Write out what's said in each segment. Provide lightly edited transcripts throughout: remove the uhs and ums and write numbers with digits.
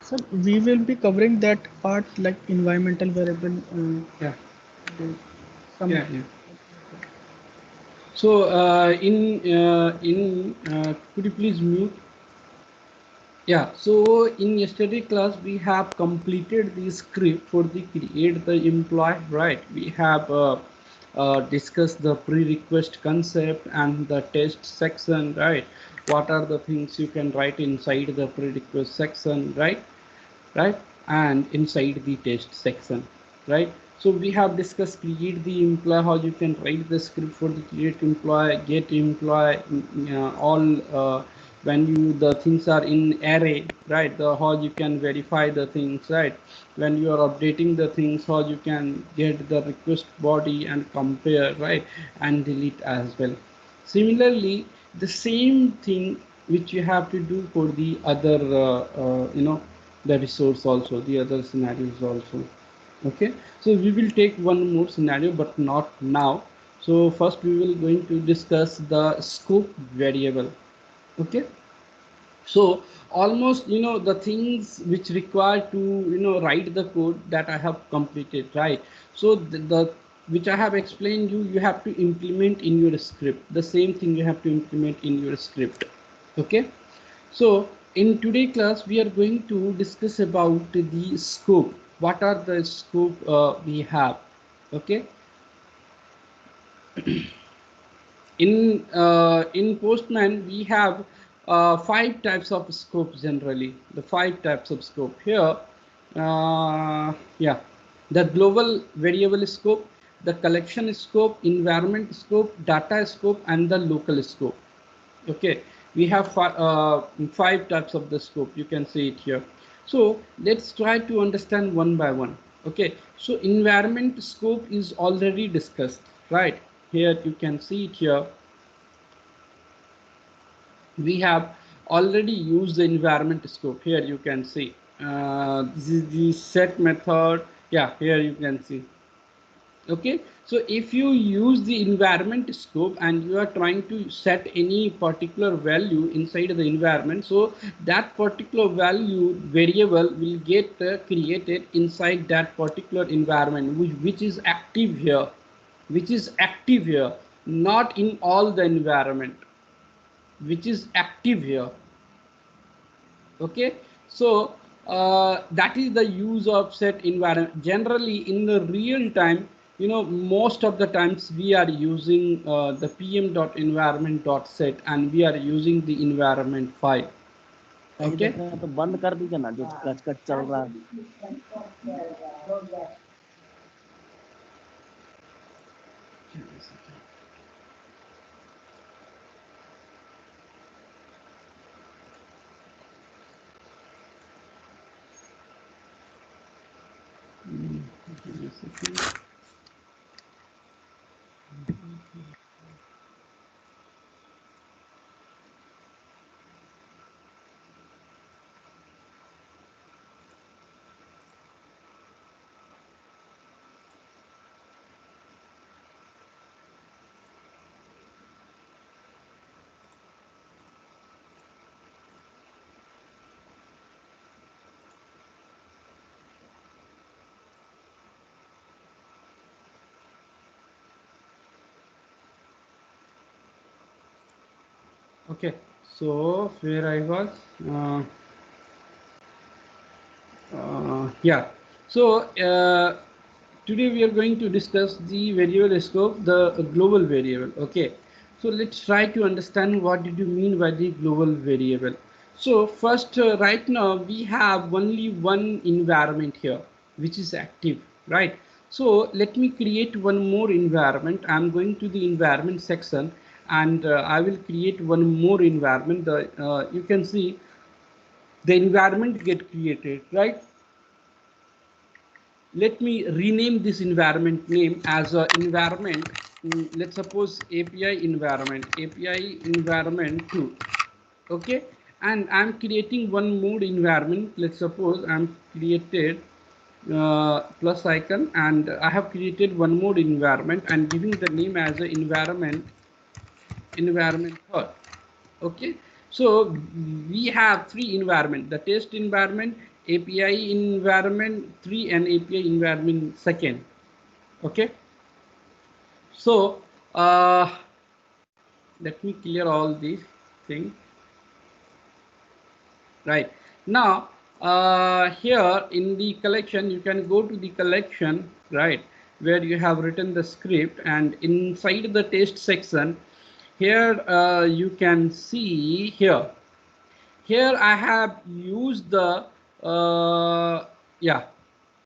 So we will be covering that part like environmental variable. Yeah, The- some. yeah, yeah. So could you please mute? Yeah, so in yesterday class we have completed the script for the create the employee, right? We have discussed the pre-request concept and the test section, right? What are the things you can write inside the pre-request section, right? Right, and inside the test section, right? So we have discussed create the employee, how you can write the script for the create employee, get employee, all when you the things are in array, right? The how you can verify the things, right? When you are updating the things, how you can get the request body and compare, right? And delete as well. Similarly, the same thing which you have to do for the other the resource also, the other scenarios also. Okay, so we will take one more scenario but not now. So first we will going to discuss the scope variable. Okay, so almost the things which require to write the code that I have completed, right? So the which I have explained you, you have to implement in your script, the same thing you have to implement in your script. Okay, so in today class, we are going to discuss about the scope. What are the scope we have? Okay, in Postman we have five types of scope generally. The five types of scope here. Yeah, the global variable scope, the collection scope, environment scope, data scope, and the local scope. Okay, we have five types of the scope, you can see it here. So let's try to understand one by one. Okay, so environment scope is already discussed, right? Here you can see it here. We have already used the environment scope. Here you can see this is the set method. Yeah, here you can see. Okay, so if you use the environment scope and you are trying to set any particular value inside the environment, so that particular value variable will get created inside that particular environment, which is active here, which is active here, not in all the environment, which is active here. Okay, so that is the use of set environment. Generally in the real time, most of the times we are using the pm.environment.set and we are using the environment file. Okay, तो बंद कर दीजिए ना जो कच कच चल रहा है. okay, so where I was, uh, yeah, so today we are going to discuss the variable scope, the global variable. Okay, so let's try to understand what did you mean by the global variable. So first, right now we have only one environment here which is active, right? So let me create one more environment. I'm going to the environment section and I will create one more environment. You can see the environment get created, right? Let me rename this environment name as a environment. Let's suppose API environment 2. Okay, and I'm creating one more environment. Let's suppose I'm created plus icon and I have created one more environment and giving the name as a environment third. Okay, so we have three environment: the test environment, API environment 3 and API environment second. Okay. So let me clear all these things. Right now, here in the collection, you can go to the collection, right, where you have written the script, and inside the test section, here you can see here I have used the yeah,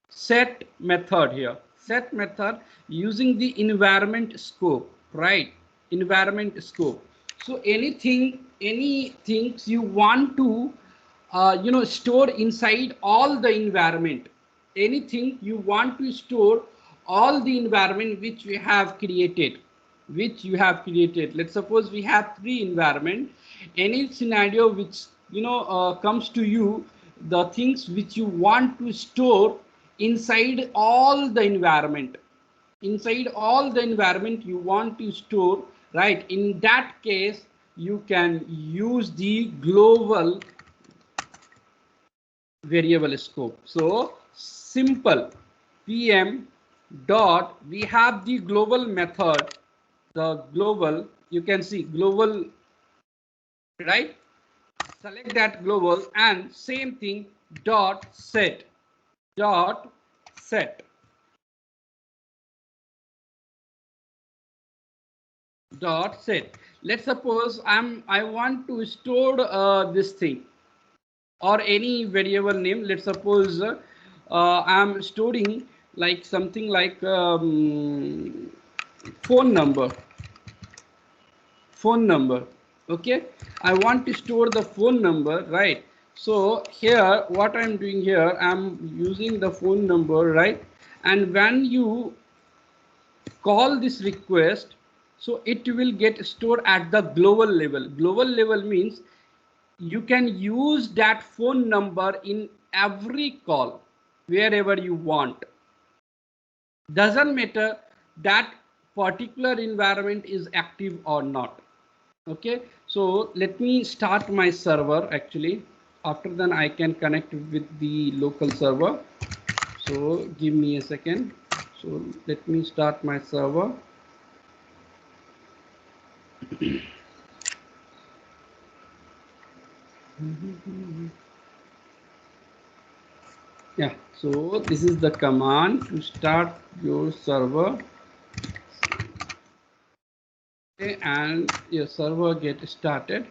set method here. Set method using the environment scope, right? Environment scope. So any things you want to store inside all the environment, anything you want to store all the environment which you have created. Let's suppose we have three environment. Any scenario which comes to you, the things which you want to store inside all the environment, you want to store, right? In that case, you can use the global variable scope. So simple pm dot, we have the global method, the global, you can see global, right? Select that global and same thing, dot set, dot set, dot set. Let's suppose I want to store this thing or any variable name. Let's suppose I'm storing like something like phone number, okay. I want to store the phone number, right? So here what I'm doing here, I'm using the phone number, right? And when you call this request, so it will get stored at the global level. Global level means you can use that phone number in every call wherever you want. Doesn't matter that particular environment is active or not. Okay, so let me start my server. Actually, after then I can connect with the local server. So give me a second. So let me start my server. Yeah, so this is the command to start your server. Okay, and your server get started.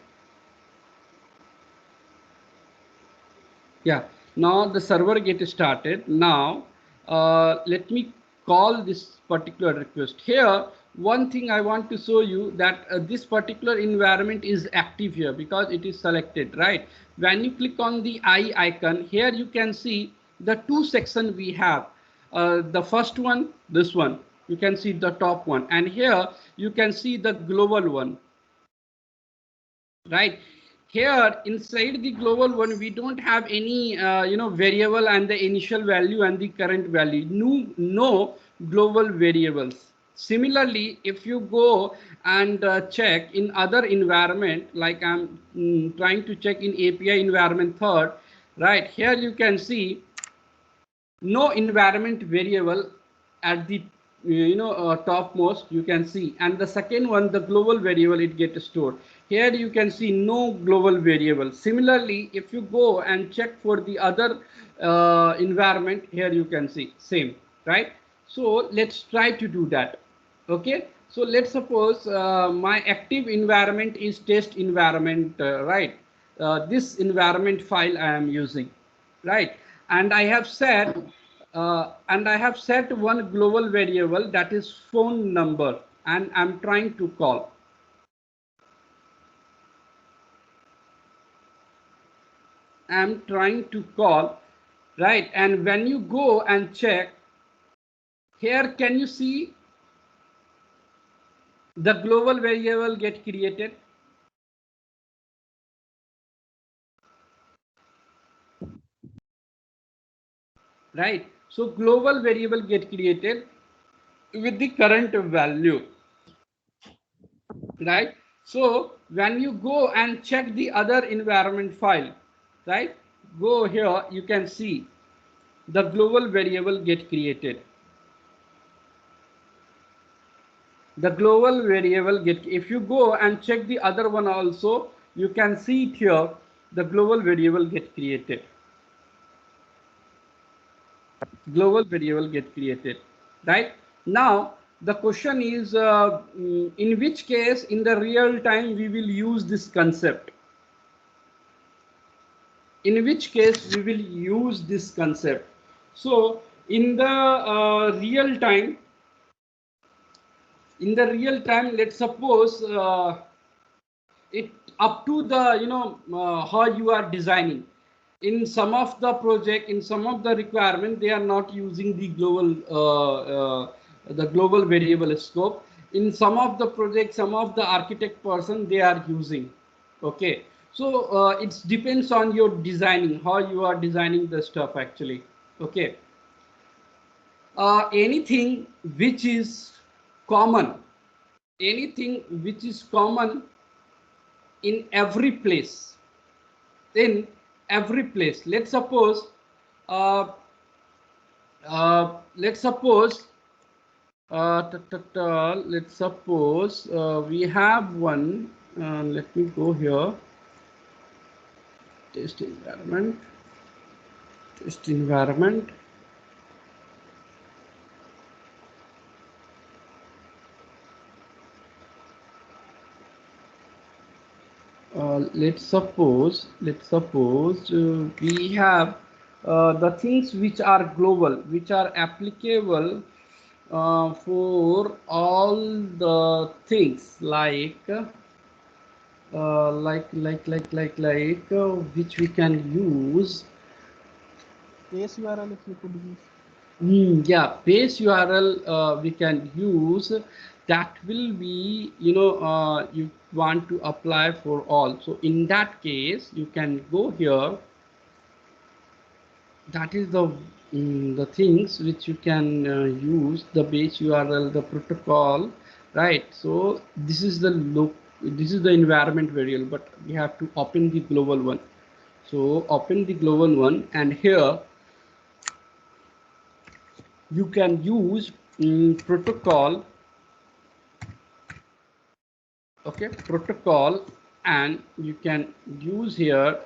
Yeah, now the server get started. Now let me call this particular request. Here one thing I want to show you, that this particular environment is active here because it is selected, right? When you click on the eye icon here, you can see the two sections we have. The first one, this one, you can see the top one, and here you can see the global one, right? Here inside the global one, we don't have any variable and the initial value and the current value. No global variables. Similarly, if you go and check in other environment, like I'm trying to check in API environment third, right? Here you can see no environment variable at the topmost, you can see. And the second one, the global variable, it gets stored here. You can see no global variable. Similarly, if you go and check for the other environment, here you can see same, right? So let's try to do that. Okay, so let's suppose my active environment is test environment, right? This environment file I am using, right? And I have set one global variable, that is phone number, and I'm trying to call. Right? And when you go and check here, can you see the global variable get created? Right? So global variable get created with the current value, right? So when you go and check the other environment file, right, go here, you can see the global variable get created. The global variable get, if you go and check the other one also, you can see it here, the global variable get created. Global variable get created, right? Now the question is, in which case in the real time we will use this concept? In which case we will use this concept? So in the real time, let's suppose it up to the, how you are designing. In some of the project, in some of the requirement, they are not using the global variable scope. In some of the project, some of the architect person, they are using. Okay, so it depends on your designing, how you are designing the stuff actually. Okay, anything which is common, anything which is common in every place, in every place. Uh, let's suppose let's suppose we have one, let me go here, test environment, test environment. Let's suppose we have the things which are global, which are applicable for all the things, which we can use. Base URL if you could use. Yeah, base URL we can use. That will be, you want to apply for all. So in that case, you can go here. That is the things which you can use, the base URL, the protocol, right? So this is this is the environment variable, but we have to open the global one. So open the global one, and here you can use protocol. Okay, protocol, and you can use here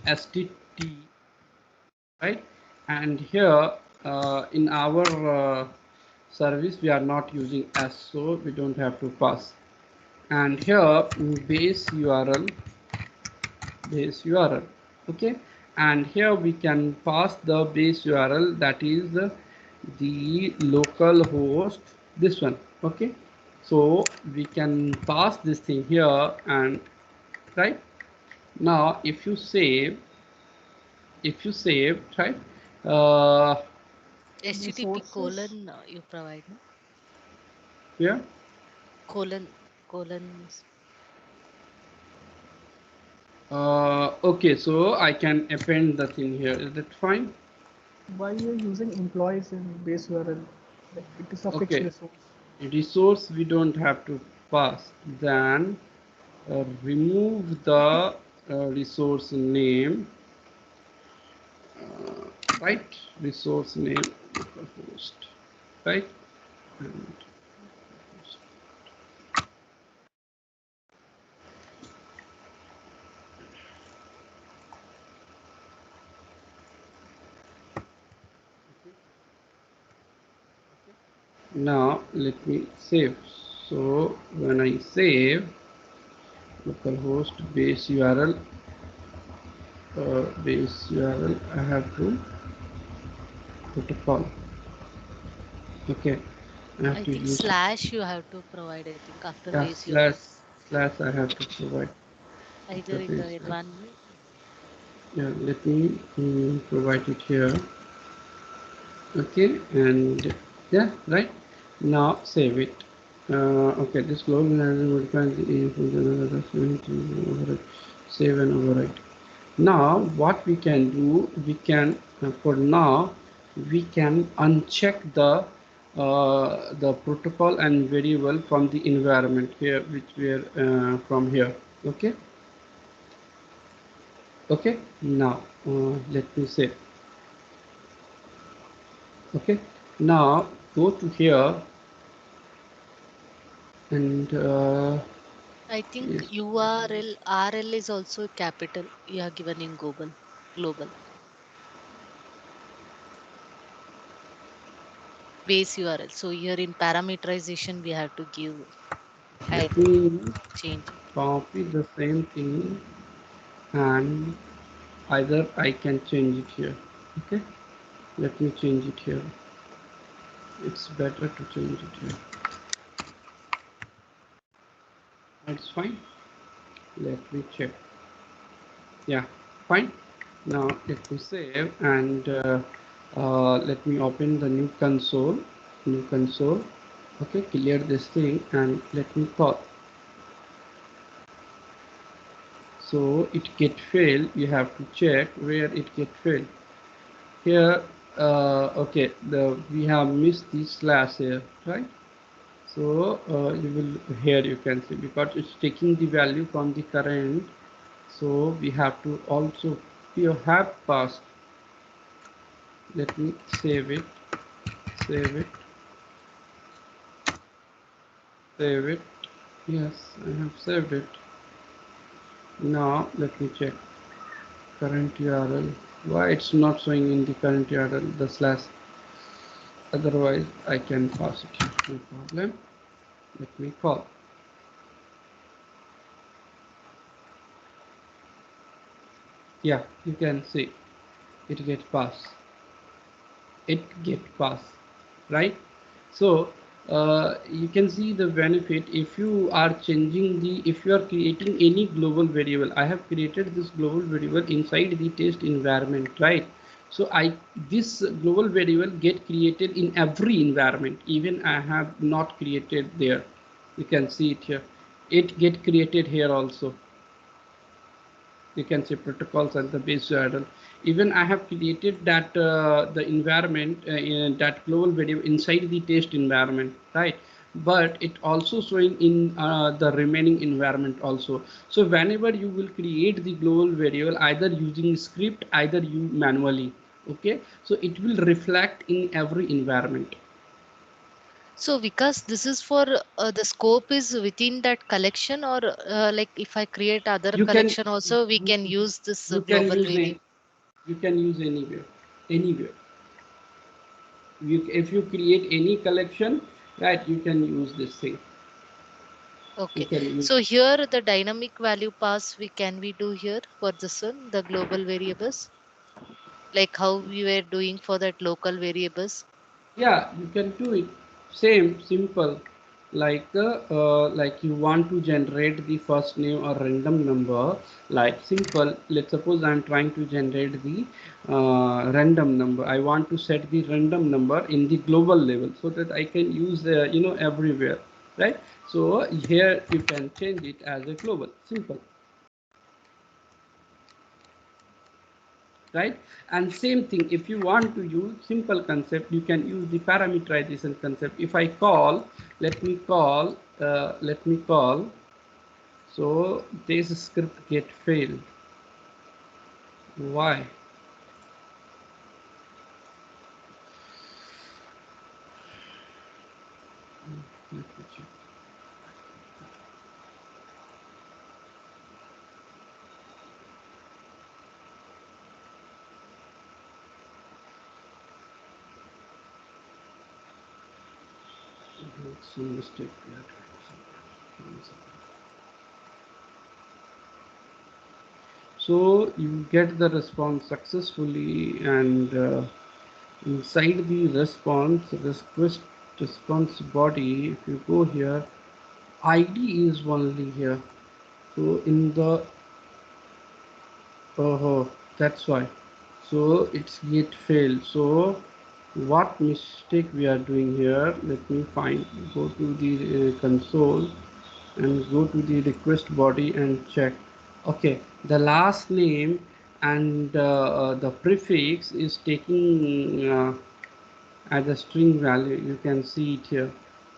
STT, right? And here in our service we are not using S, so we don't have to pass. And here base URL, okay, and here we can pass the base URL, that is the local host, this one. Okay, so we can pass this thing here, and right now if you save, right, HTTP Resources. colon you provide, no? yeah, Colon. okay, so I can append the thing here, is that fine? Why you're using employees in base URL? Like it is a fixed Okay, resource. resource we don't have to pass. Then remove the resource name, right, resource name localhost, right, and now let me save. So when I save, localhost base URL, I have to protocol. Okay, I have I to think use, slash you have to provide, I think, after yeah, base URL. slash I have to provide Either after in the base. environment. Yeah, let me provide it here. Okay, and yeah, right, now save it. Okay, this global manager modifies the override, save and override. Now what we can do, we can for now we can uncheck the protocol and variable from the environment here, which we are from here. Okay, Okay, now let me say, okay, now go to here and I think yes, URL RL is also capital. You are given in global. Global base URL. So here in parameterization we have to give let either me change it. copy the same thing and either I can change it here. Okay, let me change it here. It's better to change it here. That's fine. Let me check. Yeah, fine. Now let me save and let me open the new console. New console. Okay, clear this thing and let me call. So it get failed. You have to check where it get failed. Here, okay, the we have missed the slash here, right? So you will here you can see because it's taking the value from the current. So we have to also you have passed. Let me save it, save it, save it. Yes, I have saved it. Now let me check current URL. Why it's not showing in the current URL the slash? Otherwise, I can pass it here. No problem. Let me call. Yeah, you can see it get passed. It get passed, right? So you can see the benefit if you are changing the if you are creating any global variable. I have created this global variable inside the test environment, right? So I this global variable get created in every environment, even I have not created there. You can see it here, it get created here also. You can say protocols and the base URL. Even I have created that the environment in that global variable inside the test environment, right? But it also showing in the remaining environment also. So whenever you will create the global variable, either using script, either you manually, okay? So it will reflect in every environment. So because this is for the scope is within that collection, or like if I create other You can collection also we can use this you can global use a variable. you can use anywhere, anywhere. If you create any collection, right, you can use this thing. You Okay. can use. So here the dynamic value pass we can we do here for this one, the global variables, like how we were doing for that local variables. Yeah, you can do it same simple, like you want to generate the first name or random number, like simple. Let's suppose I'm trying to generate the random number. I want to set the random number in the global level so that I can use everywhere, right? So here you can change it as a global, simple, right? And same thing, if you want to use simple concept, you can use the parameterization concept. If I call, let me call, so this script get failed. Why? Let me check. Some mistake we are doing. So you get the response successfully, and inside the response request response body, if you go here, id is only here. So in the oh, that's why. So it's yet failed. So what mistake we are doing here? Let me find. Go to the console and go to the request body and check. Okay, the last name and the prefix is taking as a string value. You can see it here.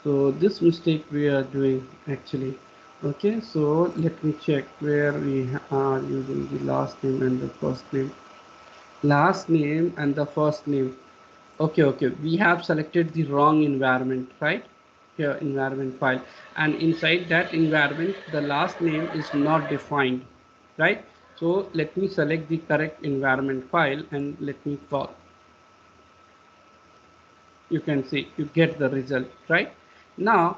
So this mistake we are doing actually. Okay, so let me check where we are using the last name and the first name. Last name and the first name. Okay, okay, we have selected the wrong environment, right? Here, environment file, and inside that environment the last name is not defined, right? So let me select the correct environment file and let me call. You can see you get the result, right? Now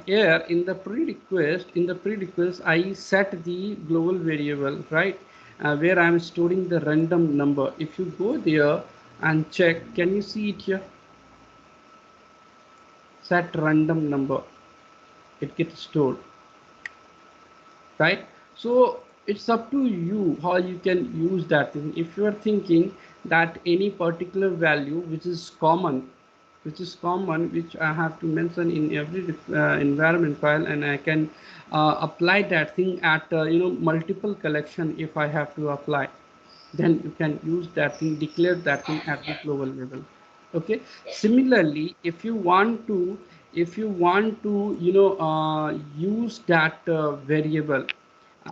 here in the prerequest I set the global variable, right? Where I'm storing the random number. If you go there and check, can you see it here? Set random number, it gets stored, right? So it's up to you how you can use that thing. If you are thinking that any particular value which is common, which I have to mention in every environment file, and I can apply that thing at multiple collection. If I have to apply, then you can use that thing, declare that thing at the global level. Okay, similarly if you want to use that variable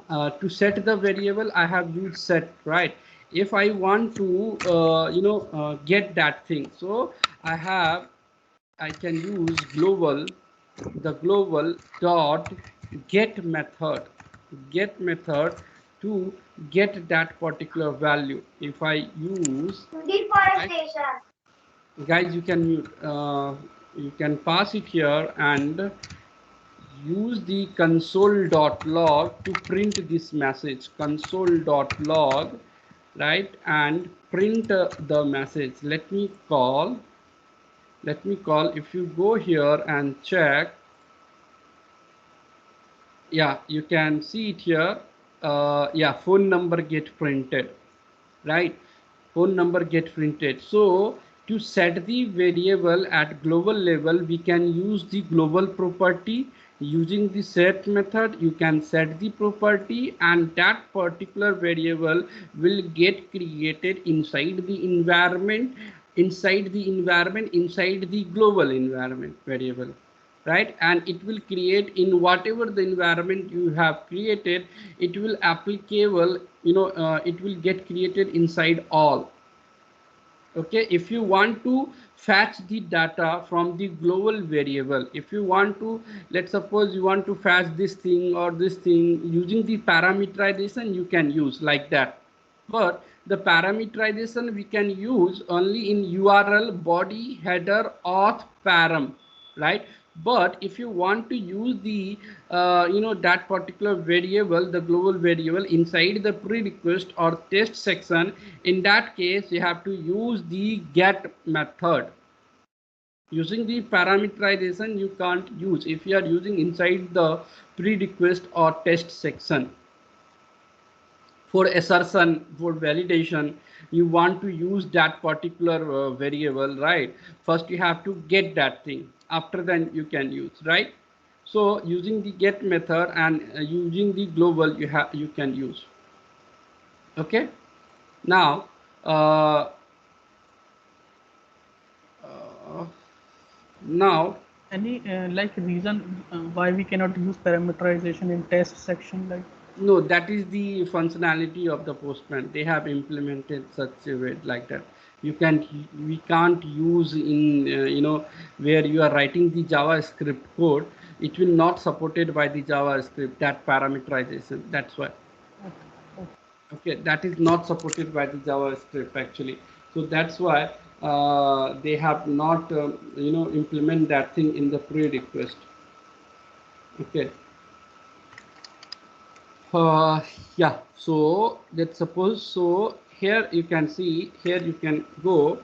to set the variable, I have used set, right? If I want to get that thing, so I can use the global dot get method to get that particular value. If I use deforestation, guys, you can mute, you can pass it here and use the console.log to print this message, console.log, right? And print the message. Let me call if you go here and check, yeah, you can see it here. Yeah, phone number get printed, right? Phone number get printed. So to set the variable at global level, we can use the global property. Using the set method, you can set the property, and that particular variable will get created inside the global environment variable, right? And it will create in whatever the environment you have created. It will applicable, it will get created inside all. Okay, if you want to fetch the data from the global variable, if you want to, let's suppose you want to fetch this thing or this thing using the parameterization, you can use like that. But the parameterization we can use only in URL body header auth param, right? But if you want to use the that particular variable, the global variable, inside the prerequest or test section, in that case you have to use the get method. Using the parameterization you can't use if you are using inside the prerequest or test section. For assertion, for validation, you want to use that particular variable, right? First you have to get that thing, after then you can use, right? So using the get method and using the global, you can use. Okay, now uh, uh, now Any like reason why we cannot use parameterization in test section, like? no, that is the functionality of the Postman. They have implemented such a way like that. We can't use in where you are writing the JavaScript code. It will not supported by the JavaScript, that parameterization. That's why. Okay, that is not supported by the JavaScript actually. So that's why they have not implement that thing in the pre-request. Okay. uh, yeah, so let's suppose, so here you can see, here you can go,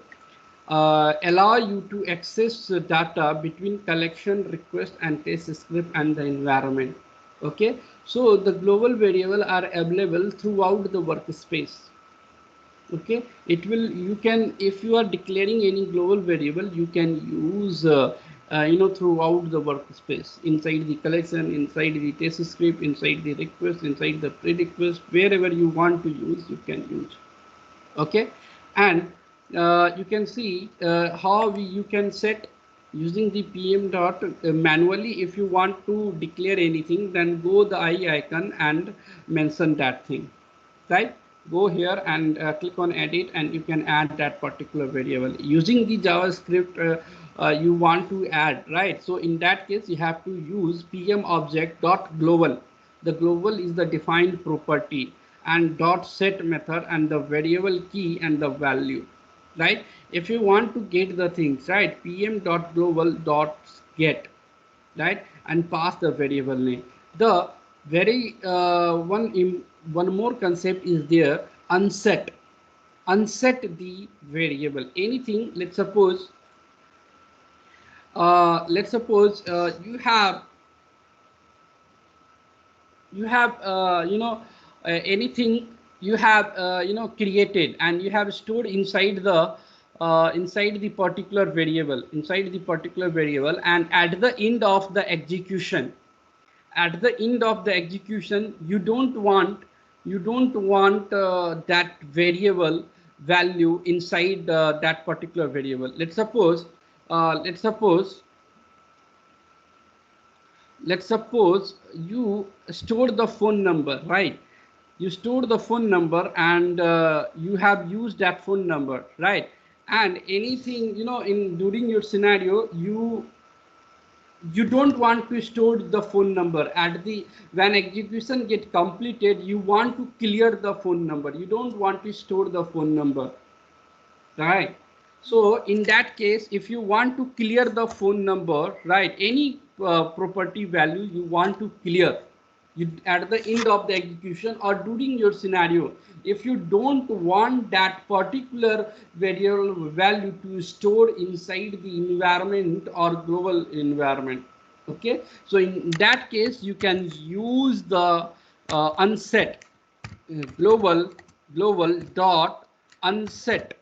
allow you to access data between collection request and test script and the environment. Okay, so the global variable are available throughout the workspace. Okay, it will, you can, if you are declaring any global variable, you can use throughout the workspace, inside the collection, inside the test script, inside the request, inside the pre-request, wherever you want to use, you can use. Okay, and you can see how you can set using the pm dot manually. If you want to declare anything, then go the eye icon and mention that thing, right? Go here and click on edit, and you can add that particular variable using the javascript you want to add, right? So in that case, you have to use pm object dot global. The global is the defined property, and dot set method and the variable key and the value, right? If you want to get the things, right, pm dot global dot get, right, and pass the variable name. The very one more concept is there, unset. Unset the variable anything. Let's suppose you have anything you have created, and you have stored inside the particular variable, and at the end of the execution, you don't want that variable value inside that particular variable. Let's suppose you store the phone number, right? You store the phone number, and you have used that phone number, right? And anything, in during your scenario, you don't want to store the phone number at the when execution get completed. You want to clear the phone number, you don't want to store the phone number, right? So in that case, if you want to clear the phone number, right, any property value you want to clear, you at the end of the execution or during your scenario, if you don't want that particular variable value to store inside the environment or global environment, okay, so in that case you can use the unset global dot unset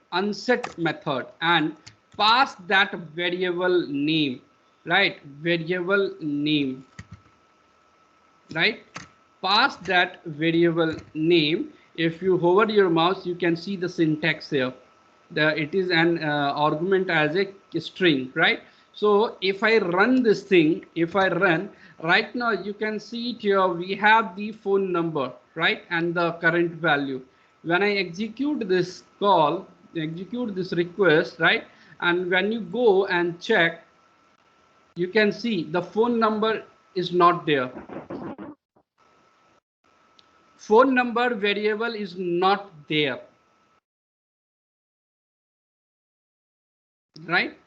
method, and pass that variable name, right? Variable name, right? Pass that variable name. If you hover your mouse, you can see the syntax here. It is an argument as a string, right? So if I run this thing, if I run right now, you can see it here. We have the phone number, right, and the current value. When I execute this call, execute this request, right, and when you go and check, you can see the phone number is not there. Phone number variable is not there, right?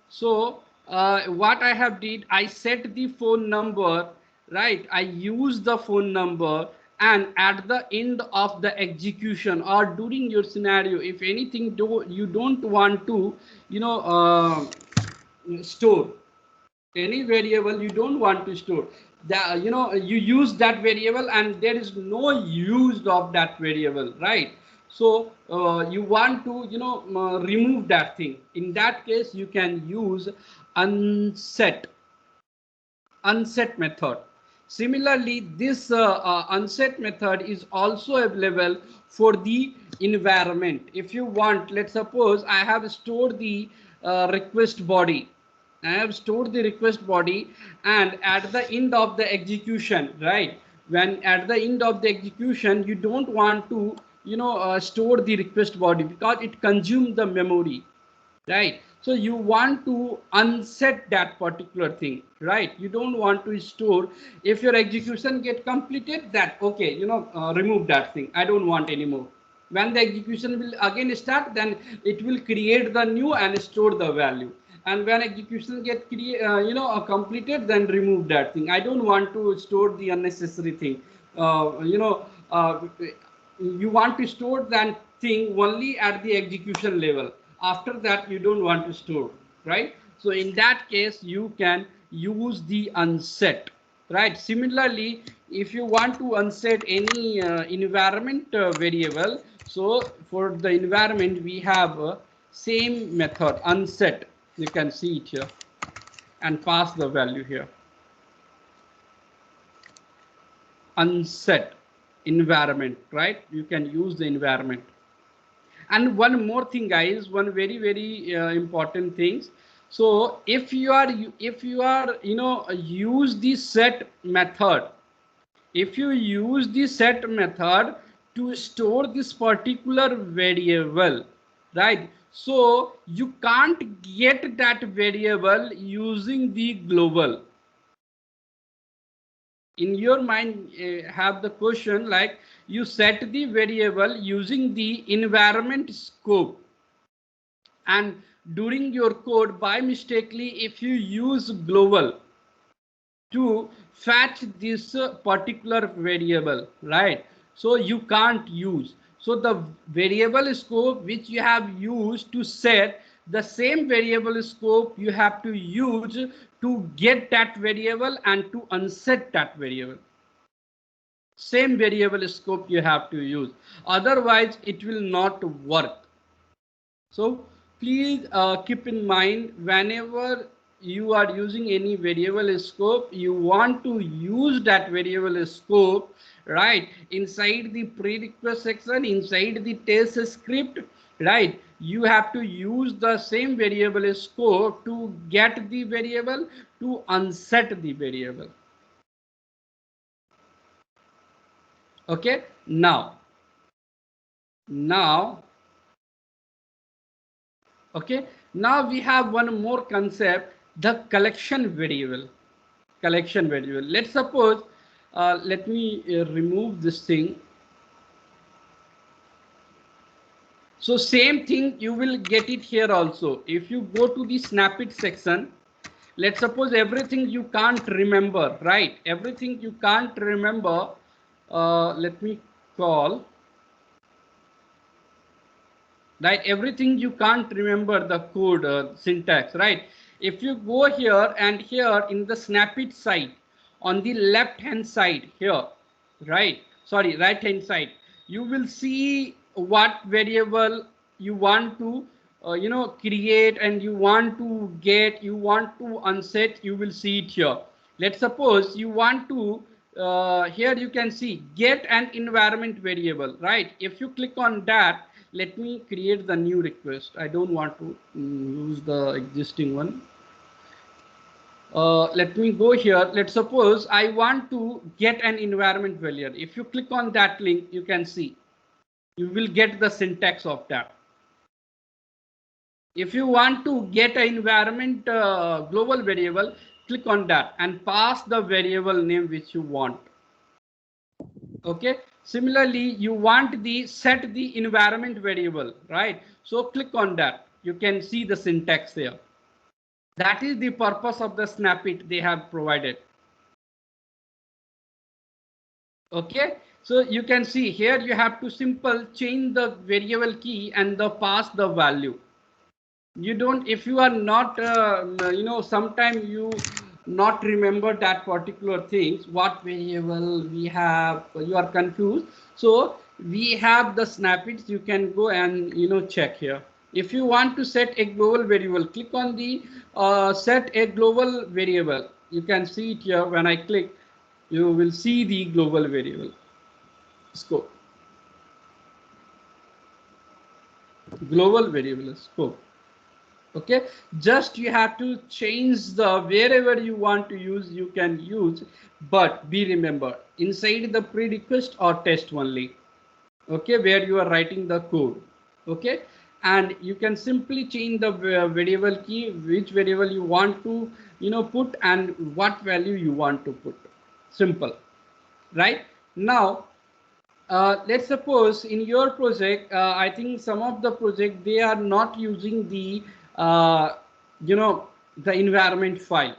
So what I have did, I set the phone number, right? I use the phone number, and at the end of the execution or during your scenario, if anything you don't want to store any variable, you don't want to store that, you use that variable and there is no use of that variable, right? So you want to remove that thing. In that case, you can use unset method. Similarly, this unset method is also available for the environment. If you want, let's suppose I have stored the request body. I have stored the request body, and at the end of the execution, right? When at the end of the execution, you don't want to store the request body because it consumes the memory, right? So you want to unset that particular thing, right? You don't want to store. If your execution get completed, that okay, remove that thing, I don't want anymore. When the execution will again start, then it will create the new and store the value. And when execution get completed, then remove that thing. I don't want to store the unnecessary thing. You want to store that thing only at the execution level. After that, you don't want to store, right? So in that case, you can use the unset, right? Similarly, if you want to unset any environment variable, so for the environment we have same method, unset. You can see it here, and pass the value here. Unset environment, right? You can use the environment. And one more thing, guys, one very important things. So if you are use the set method, if you use the set method to store this particular variable, right, so you can't get that variable using the global. In your mind have the question like you set the variable using the environment scope, and during your code by mistakenly if you use global to fetch this particular variable, right, so you can't use. So the variable scope which you have used to set, the same variable scope you have to use to get that variable and to unset that variable. Same variable scope you have to use, otherwise it will not work. So please keep in mind, whenever you are using any variable scope, you want to use that variable scope, right, inside the prerequisite section, inside the test script, right, you have to use the same variable scope to get the variable, to unset the variable. Okay, now okay, now we have one more concept, the collection variable. Collection variable, let's suppose let me remove this thing. So same thing you will get it here also. If you go to the snap it section, let's suppose everything you can't remember, right, everything you can't remember, let me call, right, everything you can't remember the code syntax, right. If you go here and here in the snap it side, on the left hand side here, right, sorry, right hand side, you will see what variable you want to create, and you want to get, you want to unset, you will see it here. Let's suppose you want to here you can see get an environment variable, right. If you click on that, let me create the new request. I don't want to use the existing one. Let me go here. Let's suppose I want to get an environment variable. If you click on that link, you can see you will get the syntax of that. If you want to get an environment global variable, click on that and pass the variable name which you want. Okay, similarly you want the set the environment variable, right, so click on that, you can see the syntax there. That is the purpose of the snap it they have provided. Okay, so you can see here you have to simple change the variable key and the pass the value. You don't, if you are not sometime you not remember that particular things, what variable we have, you are confused, so we have the snippets, you can go and check here. If you want to set a global variable, click on the set a global variable, you can see it here. When I click, you will see the global variable scope, global variable scope. Okay, just you have to change the wherever you want to use, you can use, but be remember inside the prerequisite or test only. Okay, where you are writing the code. Okay, and you can simply change the variable key, which variable you want to put and what value you want to put. Simple, right? Now let's suppose in your project, I think some of the project they are not using the you know the environment file.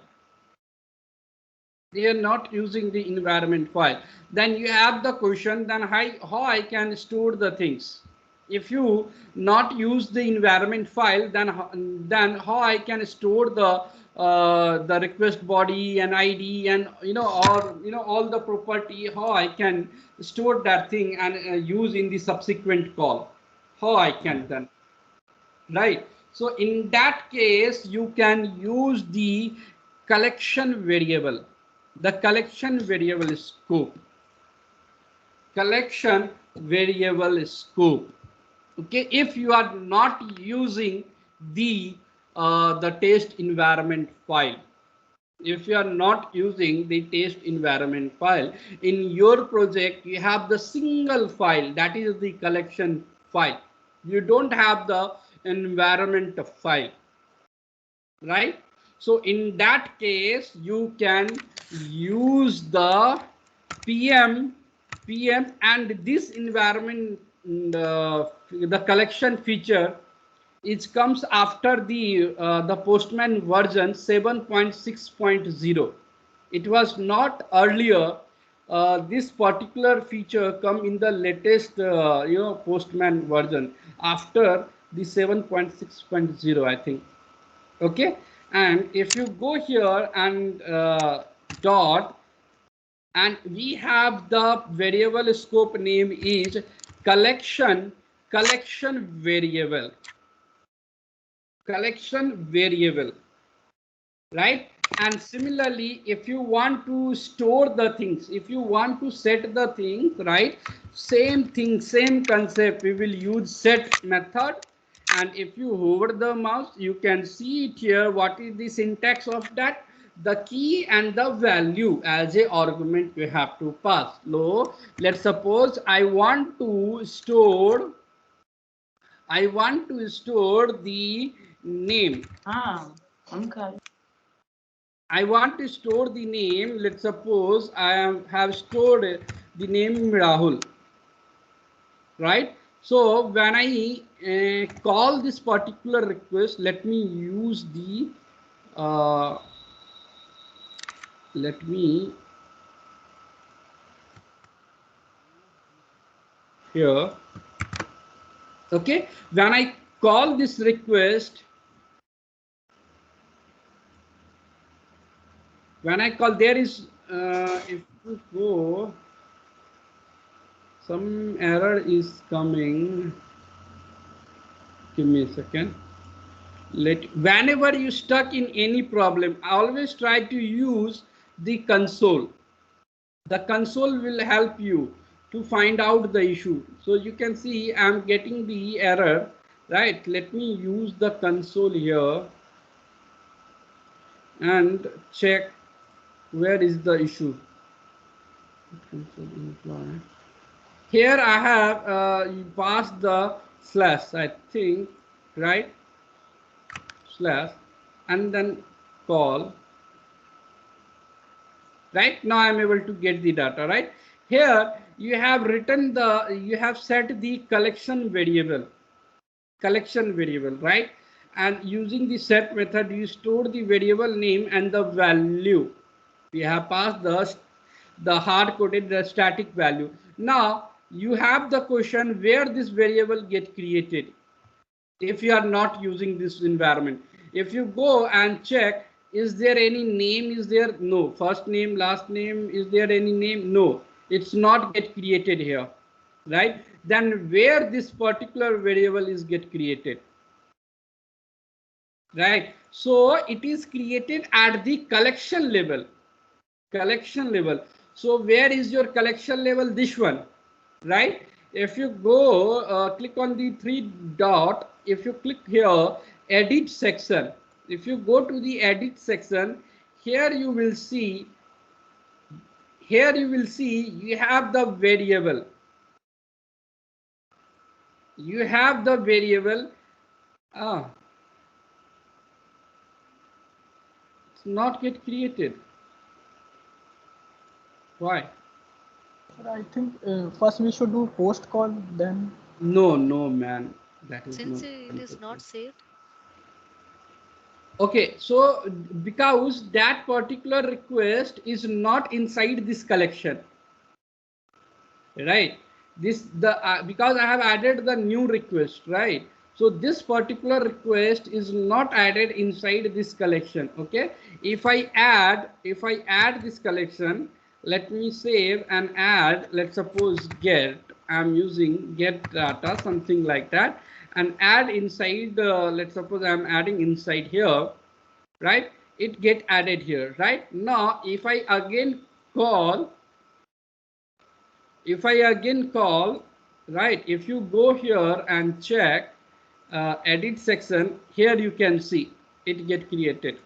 They are not using the environment file. Then you have the question, then how I can store the things. If you not use the environment file, then how I can store the request body and ID and all the property, how I can store that thing and use in the subsequent call, how I can then, right. So in that case you can use the collection variable, the collection variable scope, collection variable scope. Okay, if you are not using the the test environment file. If you are not using the test environment file in your project, you have the single file, that is the collection file. You don't have the environment file, right? So in that case, you can use the pm and this environment, the collection feature, it comes after the Postman version 7.6.0. It was not earlier. This particular feature come in the latest Postman version after the 7.6.0, I think. Okay, and if you go here and dot, and we have the variable scope name is collection variable, right? And similarly, if you want to store the things, if you want to set the things, right, same thing, same concept, we will use set method. And if you hover the mouse, you can see it here. What is the syntax of that? The key and the value as a argument we have to pass. So let's suppose I want to store the name. I want to store the name. Let's suppose I have stored the name Rahul, right? So when I call this particular request, let me use the let me here. Okay, when I call this request, there is if you go, some error is coming. Give me a second. Whenever you stuck in any problem, always try to use the console. The console will help you to find out the issue. So you can see I'm getting the error, right? Let me use the console here and check where is the issue. Here I have passed the slash, I think, right? Slash and then call. Right now I'm able to get the data. Right here you have written you have set the collection variable, right? And using the set method, you store the variable name and the value. We have passed the hard coded the static value. Now you have the question where this variable get created. If you are not using this environment, if you go and check, is there any name? Is there? No. First name, last name, is there any name? No, it's not get created here, right? Then where this particular variable is get created, right? So it is created at the collection level. So where is your collection level? This one, right? If you go click on the three dot, if you click here edit section, if you go to the edit section, here you will see you have the variable, it's not get created. Why? I think first we should do post call, then. No, man. That is Since not it is not saved. Okay, so because that particular request is not inside this collection, right? Because I have added the new request, right? So this particular request is not added inside this collection. Okay, if I add this collection, let me save and add. Let's suppose get, I'm using get data, something like that, and add inside. Let's suppose I'm adding inside here, right? It get added here. Right now if I again call, right, if you go here and check edit section, here you can see it get created.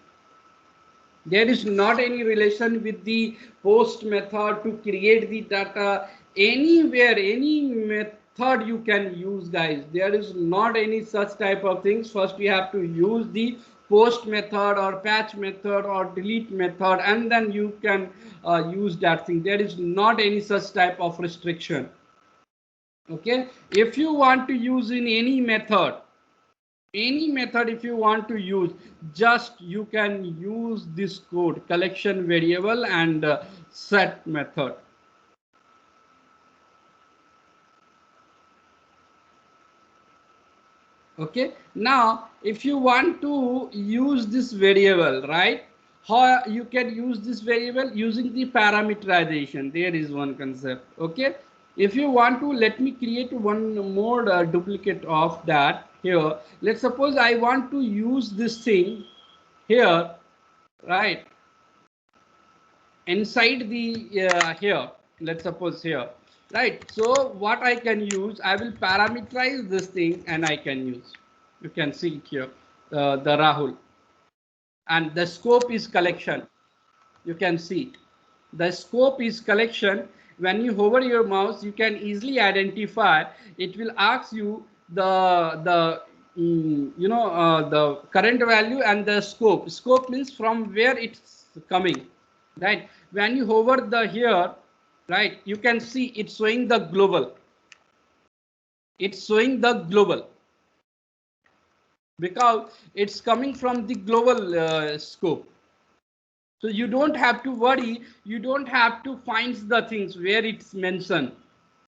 There is not any relation with the post method to create the data. Anywhere, any method you can use, guys. There is not any such type of things. First we have to use the post method or patch method or delete method, and then you can use that thing. There is not any such type of restriction. Okay, if you want to use in any method, if you want to use, just you can use this code collection variable and set method. Okay, now if you want to use this variable, right, how you can use this variable? Using the parameterization. There is one concept. Okay, if you want to, let me create one more duplicate of that here. Let's suppose I want to use this thing here, right, inside the here, let's suppose here, right. So what I can use, I will parameterize this thing and I can use, you can see it here, the Rahul, and the scope is collection. You can see the scope is collection. When you hover your mouse, you can easily identify. It will ask you the current value and the scope. Scope means from where it's coming, right? When you hover the here, right, you can see it's showing the global. It's showing the global because it's coming from the global scope. So you don't have to worry, you don't have to find the things where it's mentioned,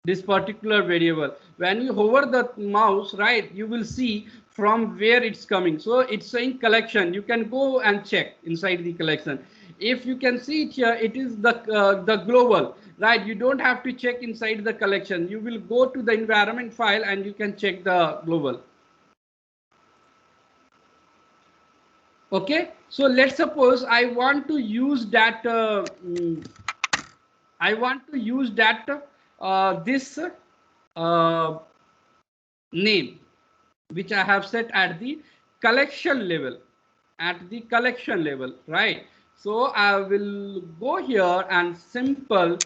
this particular variable. When you hover the mouse, right, you will see from where it's coming. So it's saying collection. You can go and check inside the collection. If you can see it here, it is the global, right? You don't have to check inside the collection. You will go to the environment file and you can check the global. Okay, so let's suppose I want to use that this name which I have set at the collection level, right? So I will go here and simple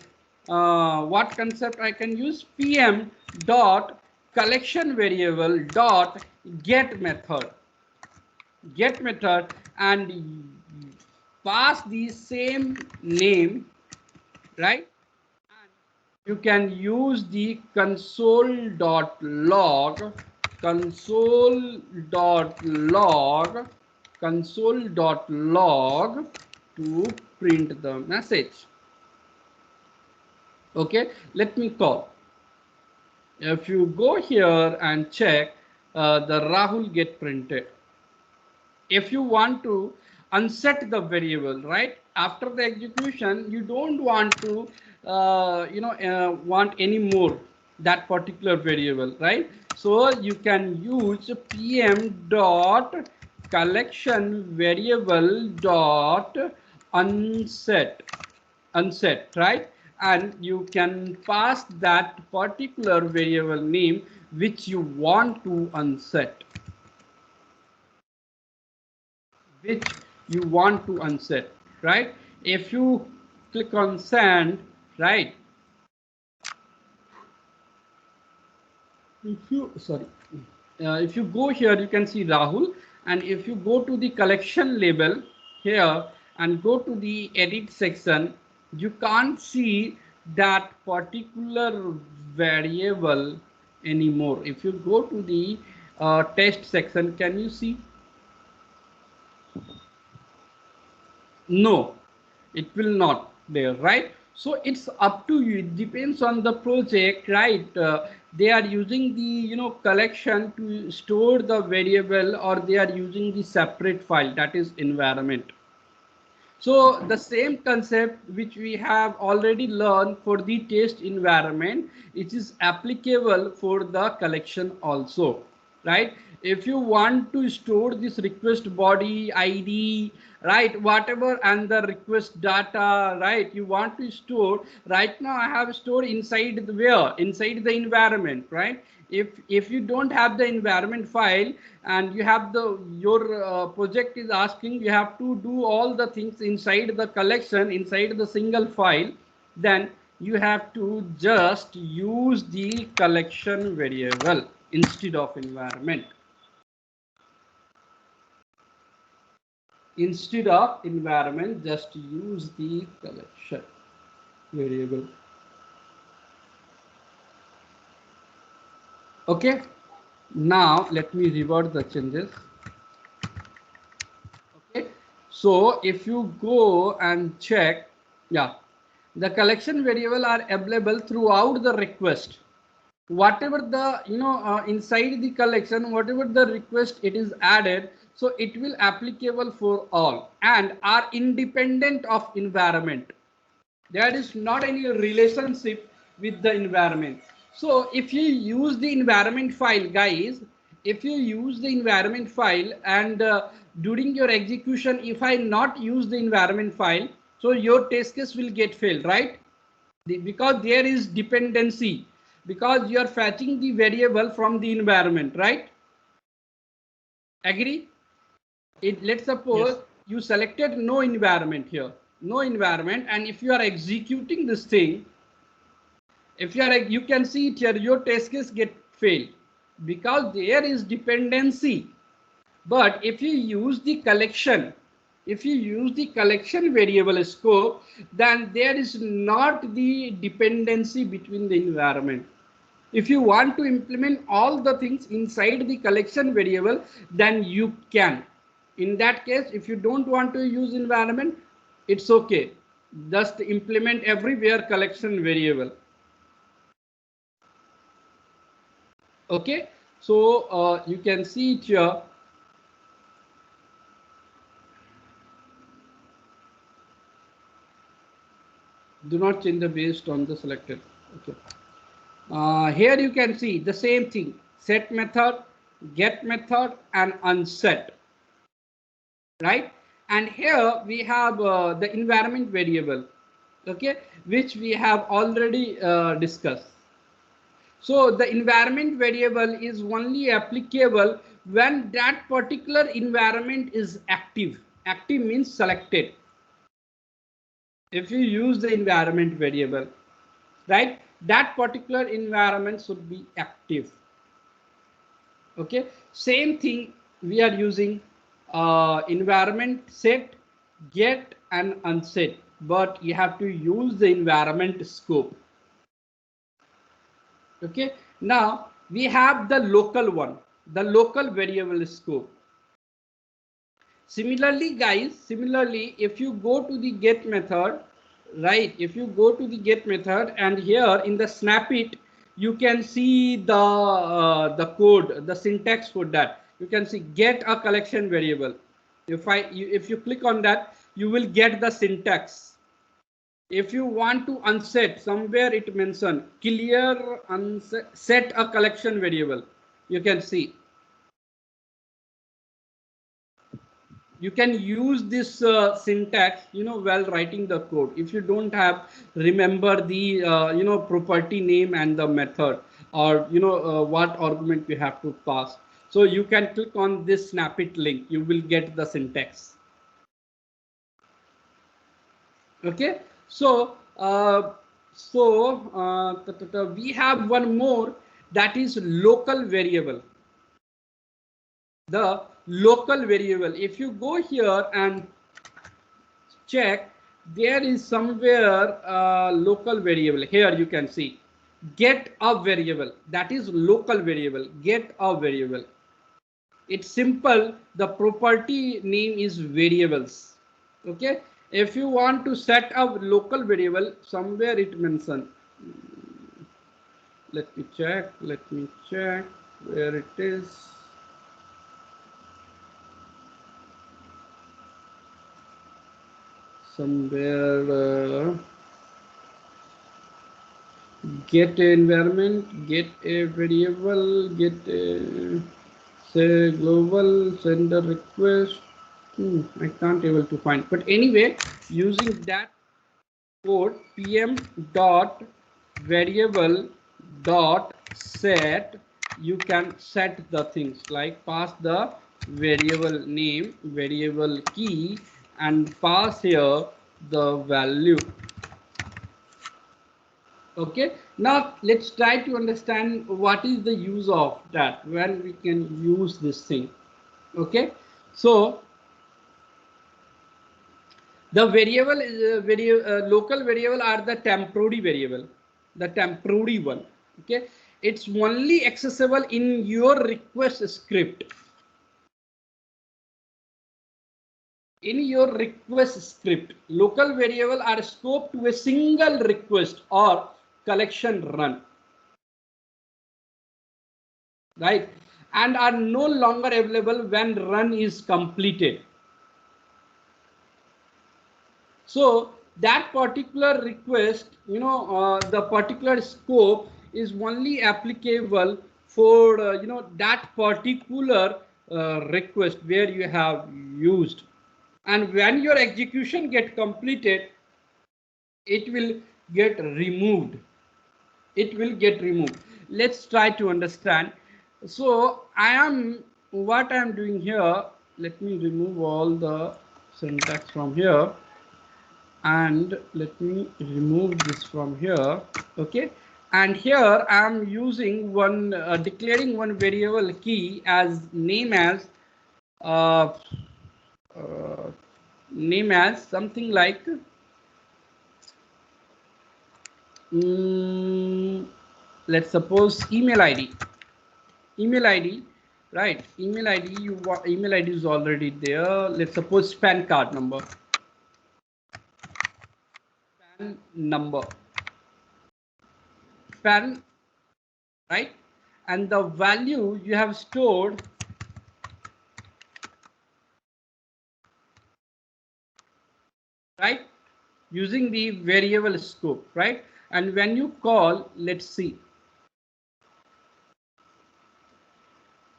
what concept I can use, pm dot collection variable dot get method, and pass the same name, right? And you can use the console.log to print the message. Okay, let me call. If you go here and check, the Rahul get printed. If you want to unset the variable, right, after the execution, you don't want to want any more that particular variable, right? So you can use pm dot collection variable dot unset, right, and you can pass that particular variable name which you want to unset, right? If you click on send, right, if you go here, you can see Rahul, and if you go to the collection label here and go to the edit section, you can't see that particular variable anymore. If you go to the test section, can you see? No, it will not there, right? So it's up to you. It depends on the project, right? They are using the collection to store the variable, or they are using the separate file, that is environment. So the same concept which we have already learned for the test environment, it is applicable for the collection also, right? if you want to store this request body ID, right, whatever, and the request data, right, you want to store. Right now I have stored inside the where, inside the environment, right? If you don't have the environment file, and you have the your project is asking you have to do all the things inside the collection, inside the single file, then you have to just use the collection variable instead of environment. Instead of environment, just use the collection variable. Okay, now let me revert the changes. Okay, so if you go and check, yeah, the collection variable are available throughout the request. Whatever the inside the collection, whatever the request it is added, so it will applicable for all and are independent of environment. There is not any relationship with the environment. So if you use the environment file, guys, if you use the environment file and during your execution, if I not use the environment file, so your test case will get failed, right? Because there is dependency, because you are fetching the variable from the environment, right? Agree? Let's suppose Yes. you selected no environment here, no environment, and if you are executing this thing, if you are, you can see it here, your test case get failed because there is dependency. But if you use the collection, if you use the collection variable scope, then there is not the dependency between the environment. If you want to implement all the things inside the collection variable, then you can. In that case, if you don't want to use environment, it's okay. Just implement everywhere collection variable. Okay, so you can see it here. Do not change the based on the selected. Okay. Here you can see the same thing: set method, get method, and unset. Right? And here we have the environment variable, okay, which we have already discussed. So the environment variable is only applicable when that particular environment is active. Active means selected. If you use the environment variable, right, that particular environment should be active. Okay, same thing we are using environment set, get, and unset, but you have to use the environment scope. Okay, now we have the local one, the local variable scope. Similarly, guys, similarly, if you go to the get method, right, if you go to the get method, and here in the snap it, you can see the code, the syntax for that. You can see get a collection variable. If you click on that, you will get the syntax. If you want to unset, somewhere it mentioned clear unset, set a collection variable. You can see. You can use this syntax, while writing the code. If you don't have, remember the property name and the method, or what argument you have to pass, so you can click on this snap it link, you will get the syntax. Okay, so we have one more, that is local variable. The local variable, if you go here and check, there is somewhere local variable. Here you can see get a variable, that is local variable. Get a variable, it's simple, the property name is variables. Okay, if you want to set a local variable, somewhere it mentioned, let me check where it is. Somewhere get a environment, get a variable, get a, say global sender request. I can't able to find, but anyway, using that code pm dot variable dot set, you can set the things like pass the variable name, variable key, and pass here the value. Okay, now let's try to understand what is the use of that, when we can use this thing. Okay, so the variable is local variable are the temporary variable, the temporary one. Okay, it's only accessible in your request script. In your request script, local variable are scoped to a single request or collection run, right, and are no longer available when run is completed. So that particular request, the particular scope is only applicable for that particular request where you have used, and when your execution get completed, it will get removed. It will get removed. Let's try to understand. So what I am doing here, let me remove all the syntax from here, and let me remove this from here. Okay, and here I am using one declaring one variable key as uh, uh, name as something like let's suppose email id, right? Email id is already there. Let's suppose pan number, pan, right? And the value you have stored, right, using the variable scope, right? And when you call, let's see.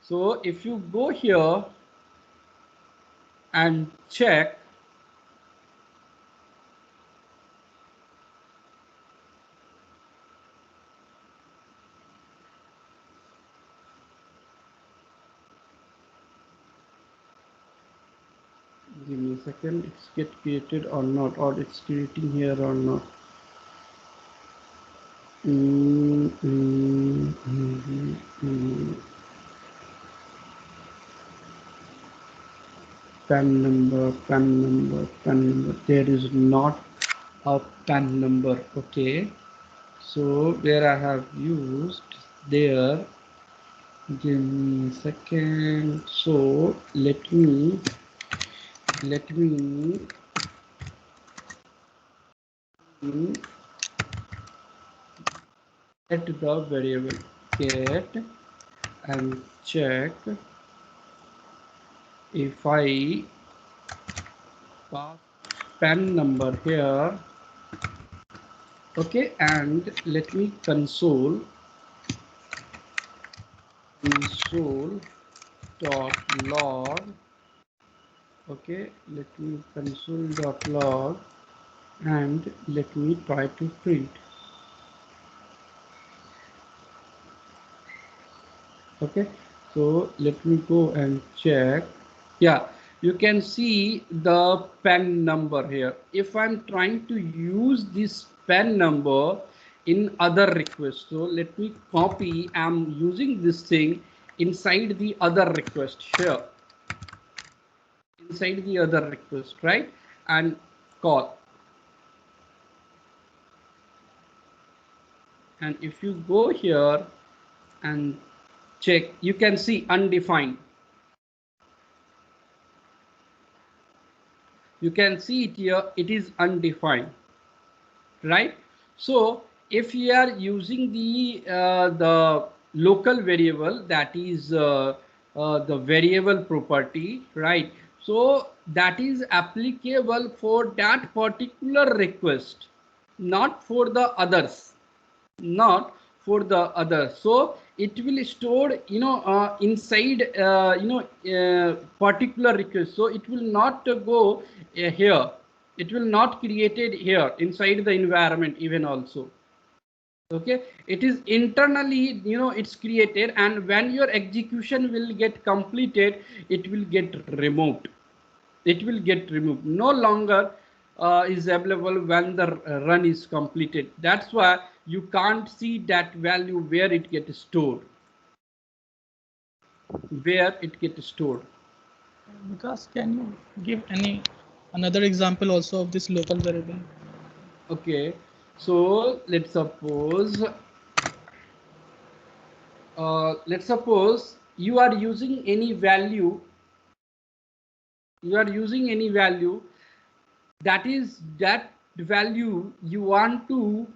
So if you go here and check, give me a second, it's get created or not, or it's creating here or not. Pan number. There is not a pan number. Okay, so where I have used there, give me a second. So let me get the variable get and check if I pass pan number here. Okay, and let me console dot log. Okay, let me console dot log, and let me try to print. Okay, so let me go and check. Yeah, you can see the pen number here. If I'm trying to use this pen number in other requests, so let me copy. I'm using this thing inside the other request here, inside the other request, right? And call. And if you go here and check, you can see undefined. You can see it here, it is undefined, right? So if you are using the local variable, that is the variable property, right? So that is applicable for that particular request, not for the others, not for the others. So it will store, inside, particular request. So it will not go here. It will not created here inside the environment even also. Okay, it is internally, it's created, and when your execution will get completed, it will get removed. It will get removed. No longer is available when the run is completed. That's why you can't see that value where it gets stored. Where it gets stored. Because can you give another example also of this local variable? Okay, so let's suppose you are using any value. You are using any value, that is that value you want to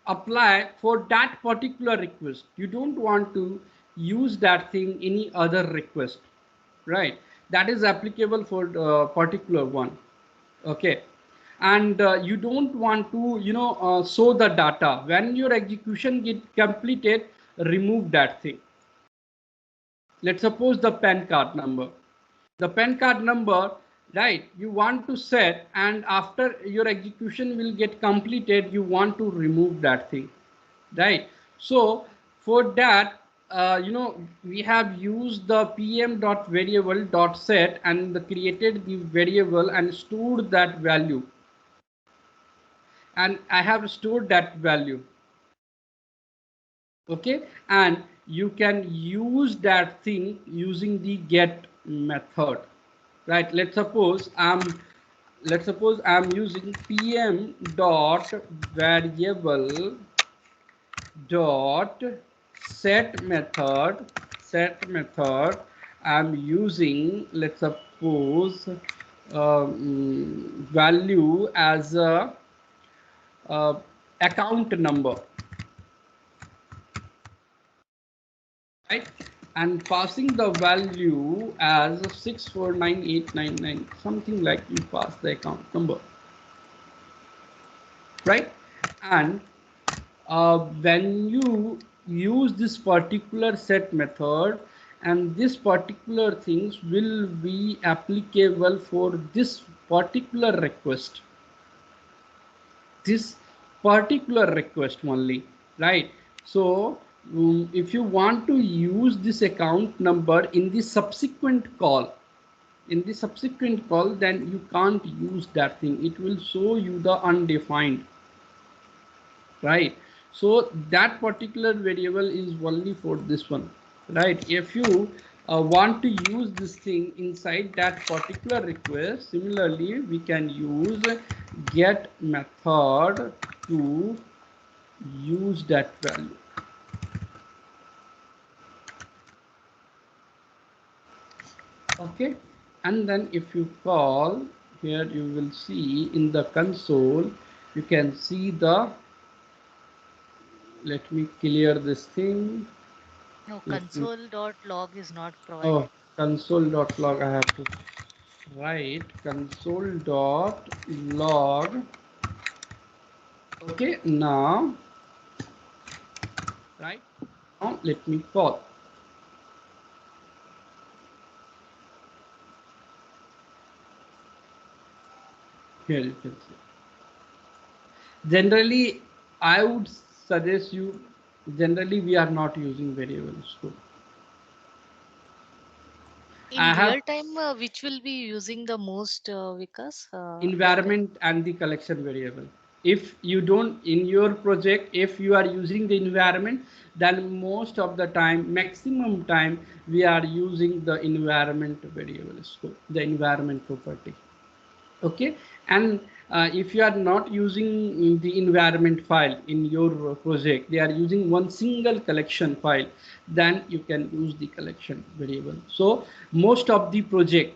apply for that particular request. You don't want to use that thing any other request, right? That is applicable for particular one. Okay, and you don't want to show the data when your execution get completed. Remove that thing. Let's suppose the PAN card number. The PAN card number, right, you want to set, and after your execution will get completed, you want to remove that thing, right? So for that, we have used the pm.variable.set and created the variable and stored that value, and I have stored that value. Okay, and you can use that thing using the get method, right? Let's suppose I'm using pm dot variable dot set method. I'm using, let's suppose, value as a account number, right? And passing the value as 649899, something like you pass the account number, right? And when you use this particular set method, and this particular things will be applicable for this particular request, only, right? So if you want to use this account number in the subsequent call, then you can't use that thing. It will show you the undefined, right? So that particular variable is only for this one, right? If you want to use this thing inside that particular request, similarly we can use get method to use that value. Okay, and then if you call here, you will see in the console, you can see the, let me clear this thing. No, Let me, console.log is not oh, provided. console.log, I have to write console.log. Okay, now, right now, let me call. Here you can see. Generally, I would suggest you, generally we are not using variables. So In I have real time, which will be using the most, Vikas? environment and the collection variable. If you don't, in your project, if you are using the environment, then most of the time, maximum time, we are using the environment variable scope, the environment property. Okay, and if you are not using the environment file in your project, they are using one single collection file, then you can use the collection variable. So most of the project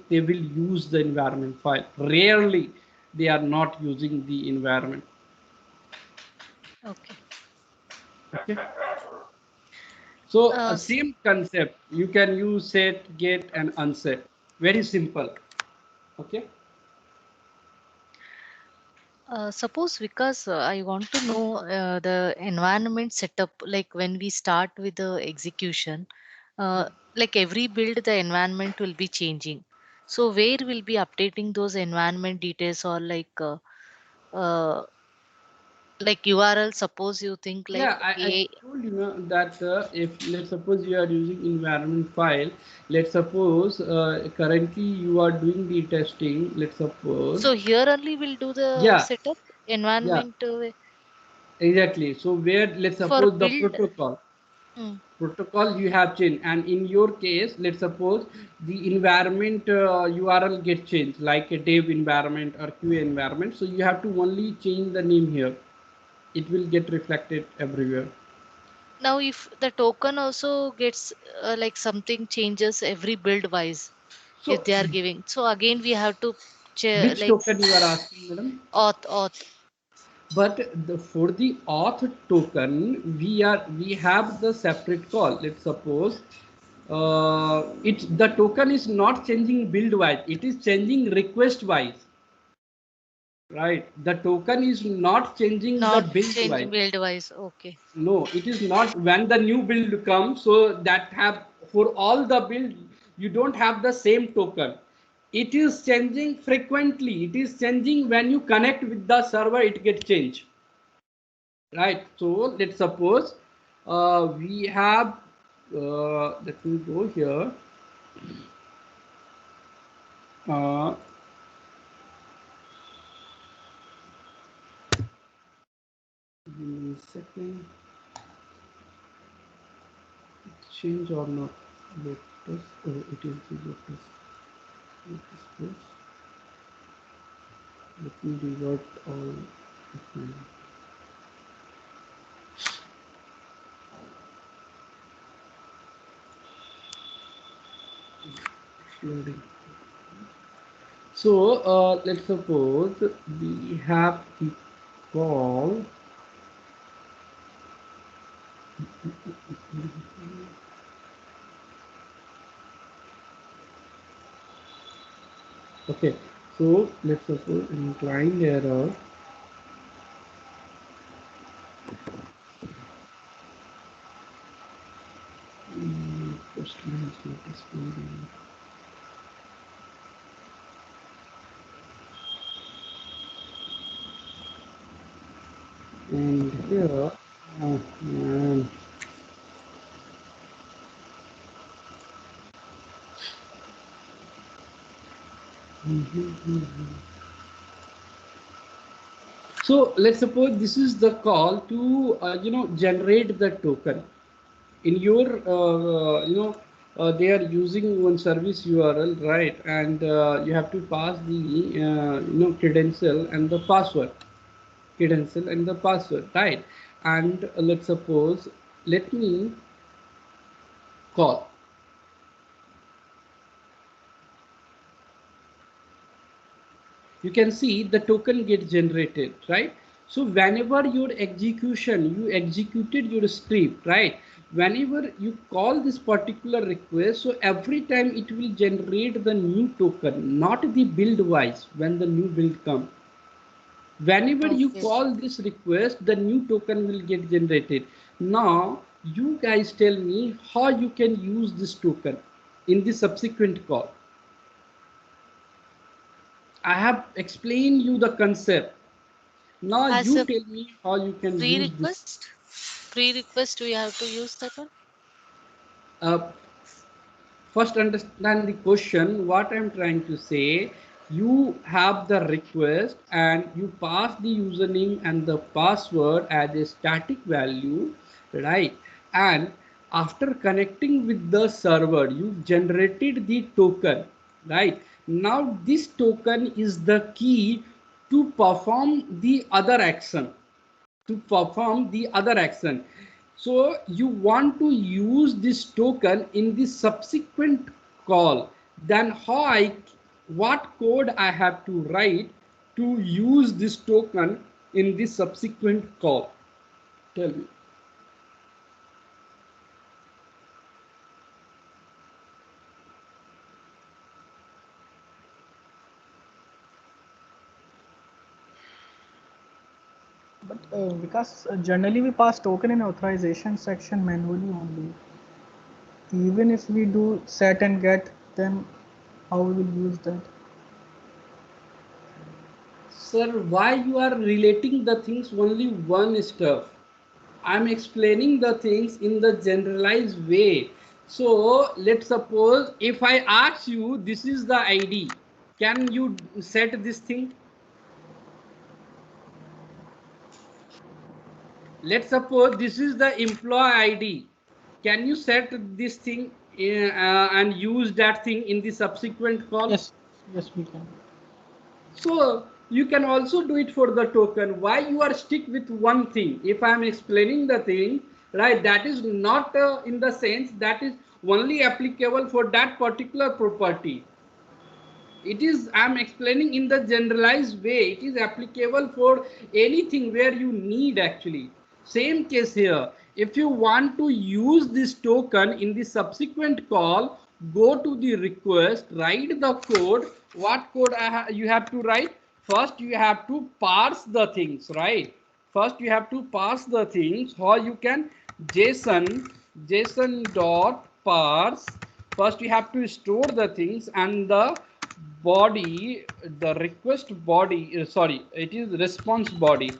they will use the environment file. Rarely they are not using the environment. Okay. Okay, so Uh, s- same concept, you can use set, get, and unset. Very simple. Okay. Suppose because I want to know the environment setup, like when we start with the execution, like every build, the environment will be changing. So where will be updating those environment details or uh, like URL? Suppose you think like Yeah, I a told you know, that if let's suppose you are using environment file, let's suppose currently you are doing the testing. Let's suppose, so here only will do the yeah, setup yeah, environment exactly. So where let's for suppose the build. protocol you have changed, and in your case, let's suppose the environment URL get changed, like a dev environment or QA environment. So you have to only change the name here. It will get reflected everywhere. Now, if the token also gets like something changes every build wise, if So they are giving, so again we have to which like token you are asking, madam? auth. But for the auth token, we have the separate call. Let's suppose it's the token is not changing build wise, it is changing request wise, right? The token is not changing the Not build changing wise. build wise. Okay. No, it is not. When the new build comes, so that have for all the build, you don't have the same token. It is changing frequently. It is changing when you connect with the server, it gets changed. Right. So let's suppose we have, let me go here. Uh, Give me a second. Change or not? Lotus. Oh, it is the Lotus. Lotus plus. Let me revert all. Okay. Loading. So let's suppose we have the call. Okay, so let's suppose inclined error. First line is not responding. And here, oh man. So let's suppose this is the call to generate the token in your they are using one service URL, right? And you have to pass the credential and the password, right? And let's suppose, let me call. You can see the token get generated, right? So whenever your execution, you executed your script, right? Whenever you call this particular request, so every time it will generate the new token, not the build wise. When the new build come, whenever you Okay. call this request, the new token will get generated. Now you guys tell me how you can use this token in the subsequent call. I have explained you the concept. Now As you a tell me how you can use this. pre-request, we have to use that one. Uh, First, understand the question. What I'm trying to say, you have the request and you pass the username and the password as a static value, right? And after connecting with the server, you generated the token, right? Now this token is the key to perform the other action, so you want to use this token in the subsequent call. Then what code I have to write to use this token in the subsequent call? Tell me. Because generally we pass token in authorization section manually only. Even if we do set and get, then how we will use that? Sir, why you are relating the things only one stuff? I'm explaining the things in the generalized way. So let's suppose if I ask you this is the ID, can you set this thing? Let's suppose this is the employee ID. Can you set this thing and use that thing in the subsequent call? Yes, yes, we can. So you can also do it for the token. Why you are stick with one thing? If I am explaining the thing, right, that is not in the sense that is only applicable for that particular property. It is, I am explaining in the generalized way. It is applicable for anything where you need actually. Same case here. If you want to use this token in the subsequent call, go to the request, write the code. What code you have to write? First, you have to parse the things, right? First, you have to parse the things, or you can JSON dot parse. First, you have to store the things, and the body, the request body, sorry, it is response body,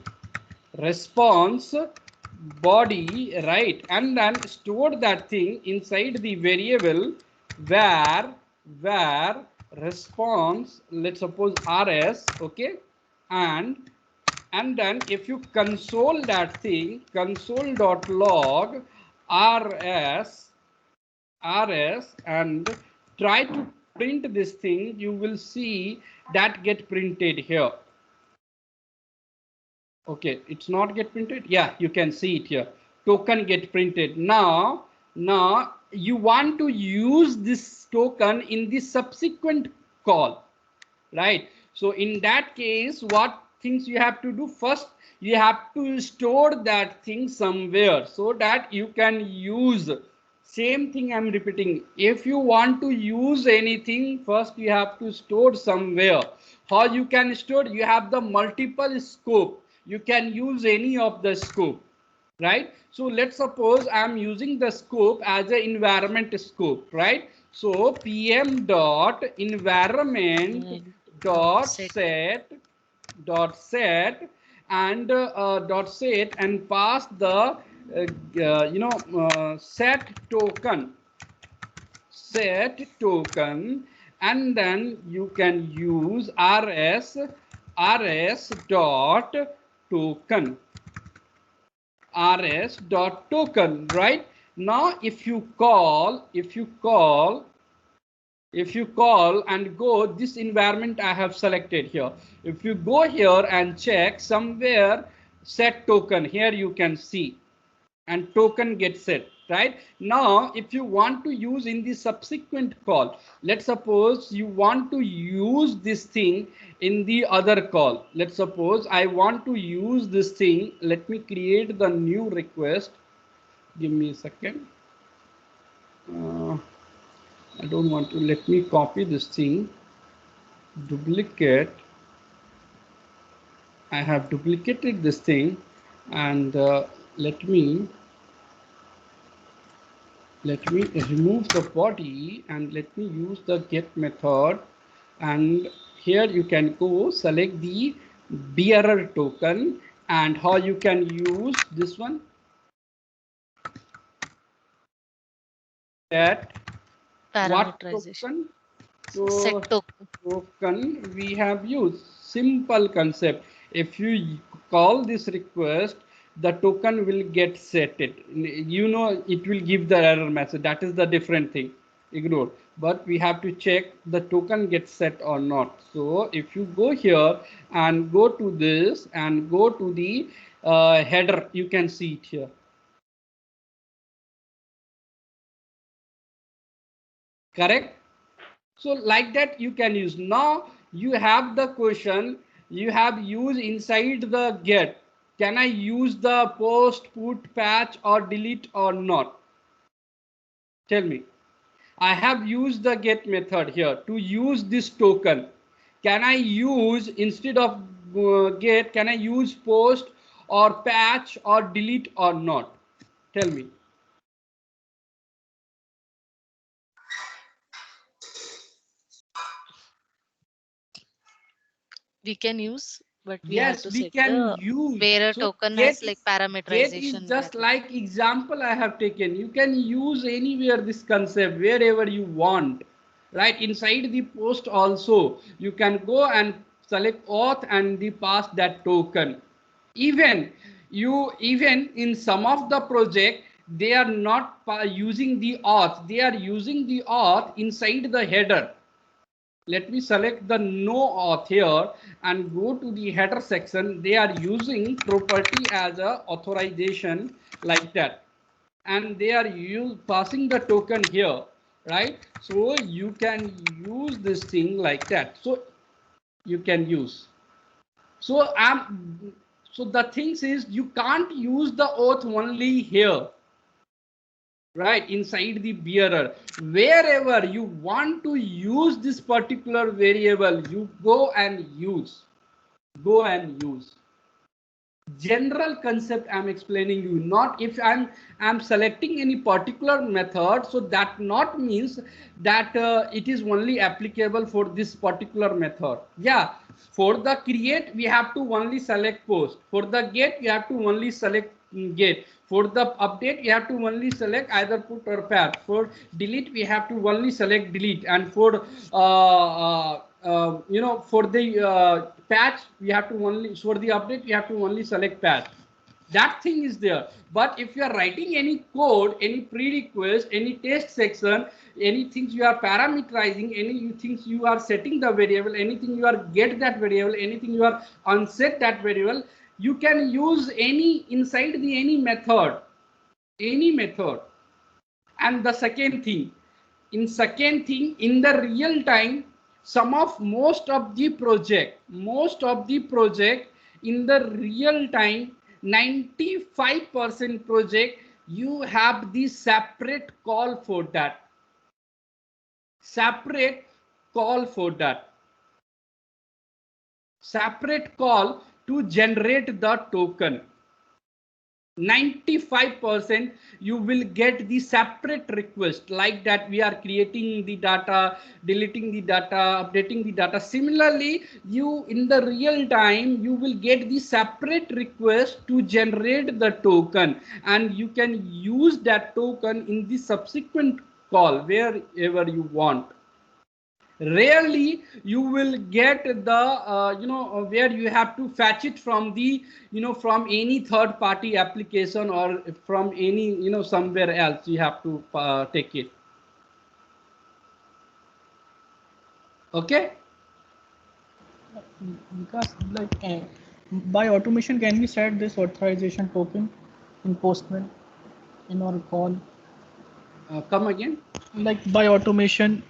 right? And then store that thing inside the variable where response, let's suppose rs, okay? And then if you console that thing, console.log rs and try to print this thing, you will see that get printed here. Okay, it's not get printed. Yeah, you can see it here. Token get printed. Now you want to use this token in the subsequent call, right? So in that case, what things you have to do? First, you have to store that thing somewhere so that you can use. Same thing I'm repeating. If you want to use anything, first you have to store somewhere. How you can store? You have the multiple scope. You can use any of the scope, right? So let's suppose I'm using the scope as an environment scope, right? So pm dot environment dot set and pass the set token, and then you can use rs dot token right? Now if you call and go this environment I have selected here, if you go here and check somewhere set token, here you can see, and token gets set, right? Now if you want to use in the subsequent call, let's suppose you want to use this thing in the other call. Let's suppose I want to use this thing. Let me create the new request. Give me a second. I don't want to, let me copy this thing, duplicate. I have duplicated this thing, and let me remove the body and let me use the get method. And here you can go select the bearer token, and how you can use this one, that what Parameterization. token? Set So token. we have used simple concept. If you call this request, the token will get set it. You know, it will give the error message. That is the different thing. Ignore. But we have to check the token gets set or not. So if you go here and go to this and go to the header, you can see it here. Correct? So like that you can use. Now you have the question, you have used inside the get. Can I use the post, put, patch or delete or not? Tell me. I have used the get method here to use this token. Can I use, instead of get, can I use post or patch or delete or not? Tell me. We can use, but we have Yes, to we set can the use. where a So token get has like is get is parameterization just method. like example I have taken. You can use anywhere this concept wherever you want. Right inside the post also you can go and select auth and the pass that token. Even in some of the project they are not using the auth. They are using the auth inside the header. Let me select the no auth here and go to the header section. They are using property as a authorization like that, and they are passing the token here, right? So you can use this thing like that. So you can use. So so the things is you can't use the auth only here, right inside the bearer. Wherever you want to use this particular variable, you go and use. General concept I'm explaining you, not if I'm selecting any particular method, so that not means that it is only applicable for this particular method. Yeah, for the create we have to only select post, for the get we have to only select get, for the update we have to only select either put or patch, for delete we have to only select delete, and for for the patch we have to only, for the update we have to only select patch. That thing is there. But if you are writing any code, any prerequisite, any test section, any things you are parameterizing, any things you are setting the variable, anything you are get that variable, anything you are unset that variable, you can use any inside the any method. And the second thing in the real time, some of most of the project in the real time, 95% project, you have the separate call for that, separate call for that separate call to generate the token. 95% you will get the separate request like that. We are creating the data, deleting the data, updating the data. Similarly, you in the real time you will get the separate request to generate the token, and you can use that token in the subsequent call wherever you want. Rarely you will get the where you have to fetch it from the from any third party application, or from any somewhere else you have to take it. Okay. Because like by automation, can we set this authorization token in Postman in our call? Come again. Like by automation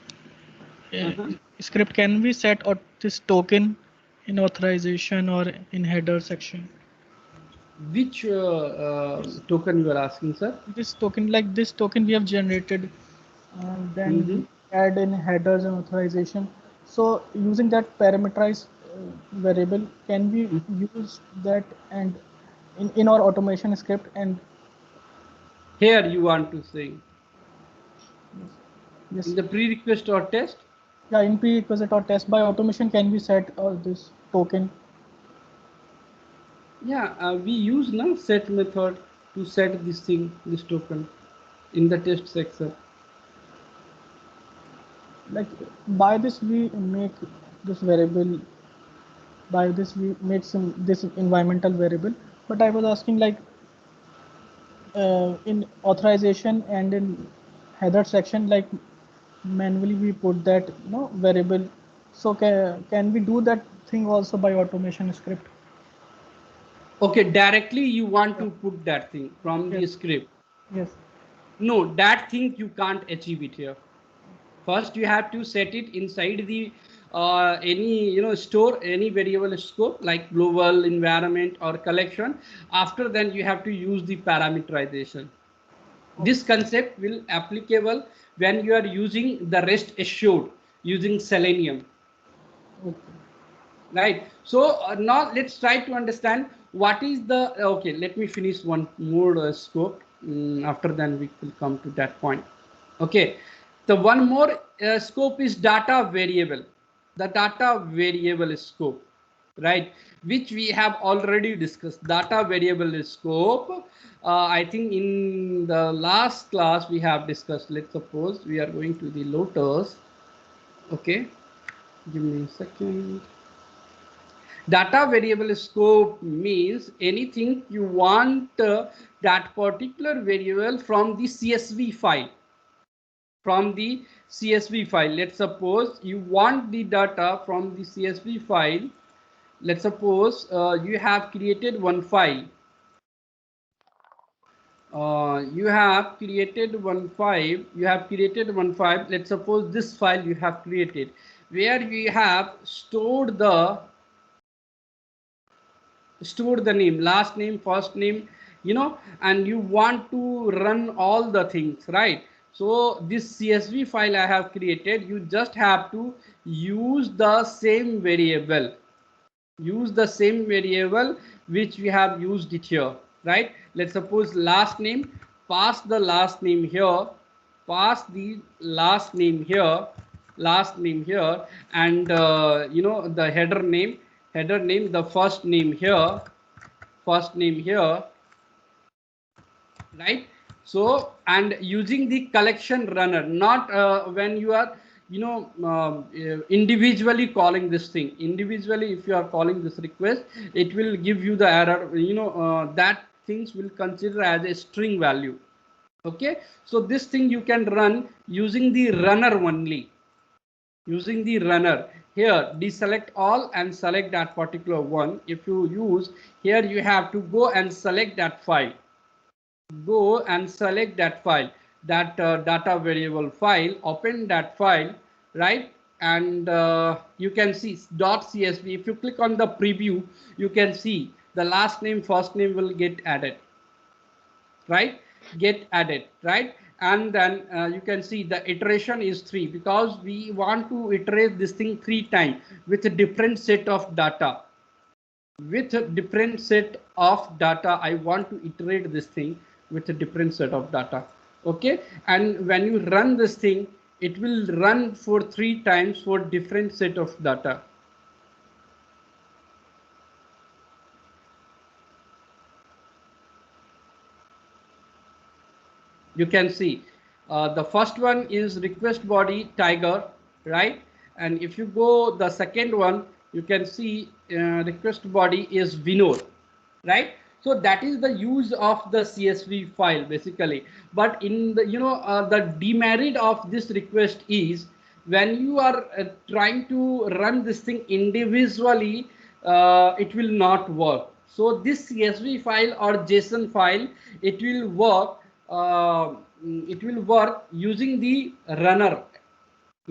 Uh-huh. script, can we set this token in authorization or in header section? Which token you are asking, sir? This token, like this token we have generated, and then Mm-hmm. we add in headers and authorization. So using that parameterized variable, can we use that and in our automation script? And Here you want to say yes, in the pre-request or test. yeah, in prerequisite or test by automation, can we set this token? Yeah, we use now set method to set this thing, this token in the test section. Like by this we make this variable, by this we make some this environmental variable. But I was asking like in authorization and in header section, like manually we put that variable. So can we do that thing also by automation script? Okay, directly you want Yeah. to put that thing from Yes. the script. Yes. No, that thing you can't achieve it here. First, you have to set it inside the any store, any variable scope like global, environment, or collection. After then, you have to use the parameterization. This concept will applicable when you are using the rest assured using Selenium. Okay. Right. So now let's try to understand what is the, okay, let me finish one more scope. After then we will come to that point. Okay, the one more scope is data variable, the data variable scope, right, which we have already discussed. Data variable scope, I think in the last class we have discussed. Let's suppose we are going to the Lotus. Okay, give me a second. Data variable scope means anything you want that particular variable from the CSV file. From the CSV file, let's suppose you want the data from the CSV file. Let's suppose you have created one file. You have created one file. Let's suppose this file you have created, where you have stored the name, last name, first name, and you want to run all the things, right? So this CSV file I have created, you just have to use the same variable, which we have used it here, right? Let's suppose last name, pass the last name here, pass the last name here, and the header name, the first name here, right? So, and using the collection runner, not when you are individually calling this thing. Individually, if you are calling this request, it will give you the error, that things will consider as a string value. Okay, so this thing you can run using the runner only, using the runner. Here deselect all and select that particular one. If you use here, you have to go and select that file, that data variable file, open that file, right? And you can see .csv. If you click on the preview, you can see the last name, first name will get added, right? And then you can see the iteration is 3, because we want to iterate this thing 3 times with a different set of data. I want to iterate this thing with a different set of data. Okay, and when you run this thing, it will run for 3 times for different set of data. You can see the first one is request body tiger, right? And if you go the second one, you can see request body is Vinod, right? So that is the use of the CSV file basically. But in the the demerit of this request is when you are trying to run this thing individually, it will not work. So this CSV file or JSON file, it will work using the runner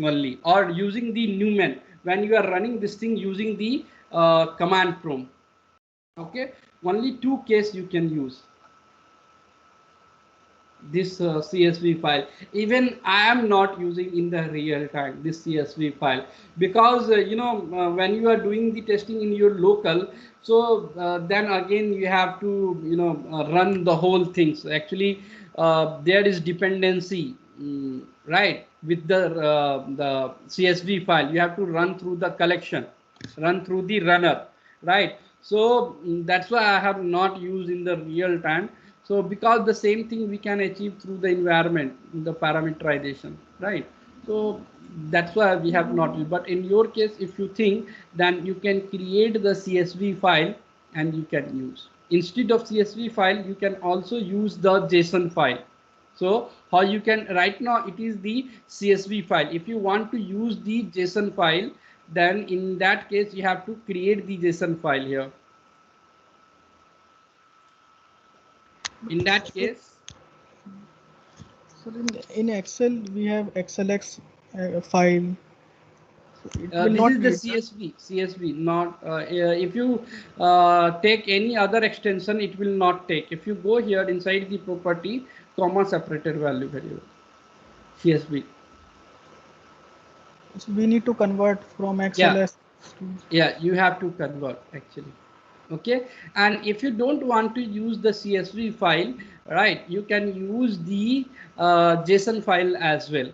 only, or using the Newman when you are running this thing using the command prompt. Okay, only 2 case you can use this CSV file. Even I am not using in the real time this CSV file, because when you are doing the testing in your local, so then again you have to run the whole things. Actually there is dependency, right, with the CSV file. You have to run through the collection, run through the runner, right? So that's why I have not used in the real time. So because the same thing we can achieve through the environment, the parameterization, right? So that's why we have not used. But in your case, if you think, then you can create the CSV file and you can use. Instead of CSV file, you can also use the JSON file. So how you can, right now it is the CSV file. If you want to use the JSON file, then in that case you have to create the JSON file here. In that case, so in Excel we have XLX file. So it will this not is be the it, right? CSV, not if you take any other extension, it will not take. If you go here inside the property, comma separated value variable, CSV. So we need to convert from Yeah, XLS to. yeah, you have to convert actually. Okay, and if you don't want to use the CSV file, right, you can use the JSON file as well,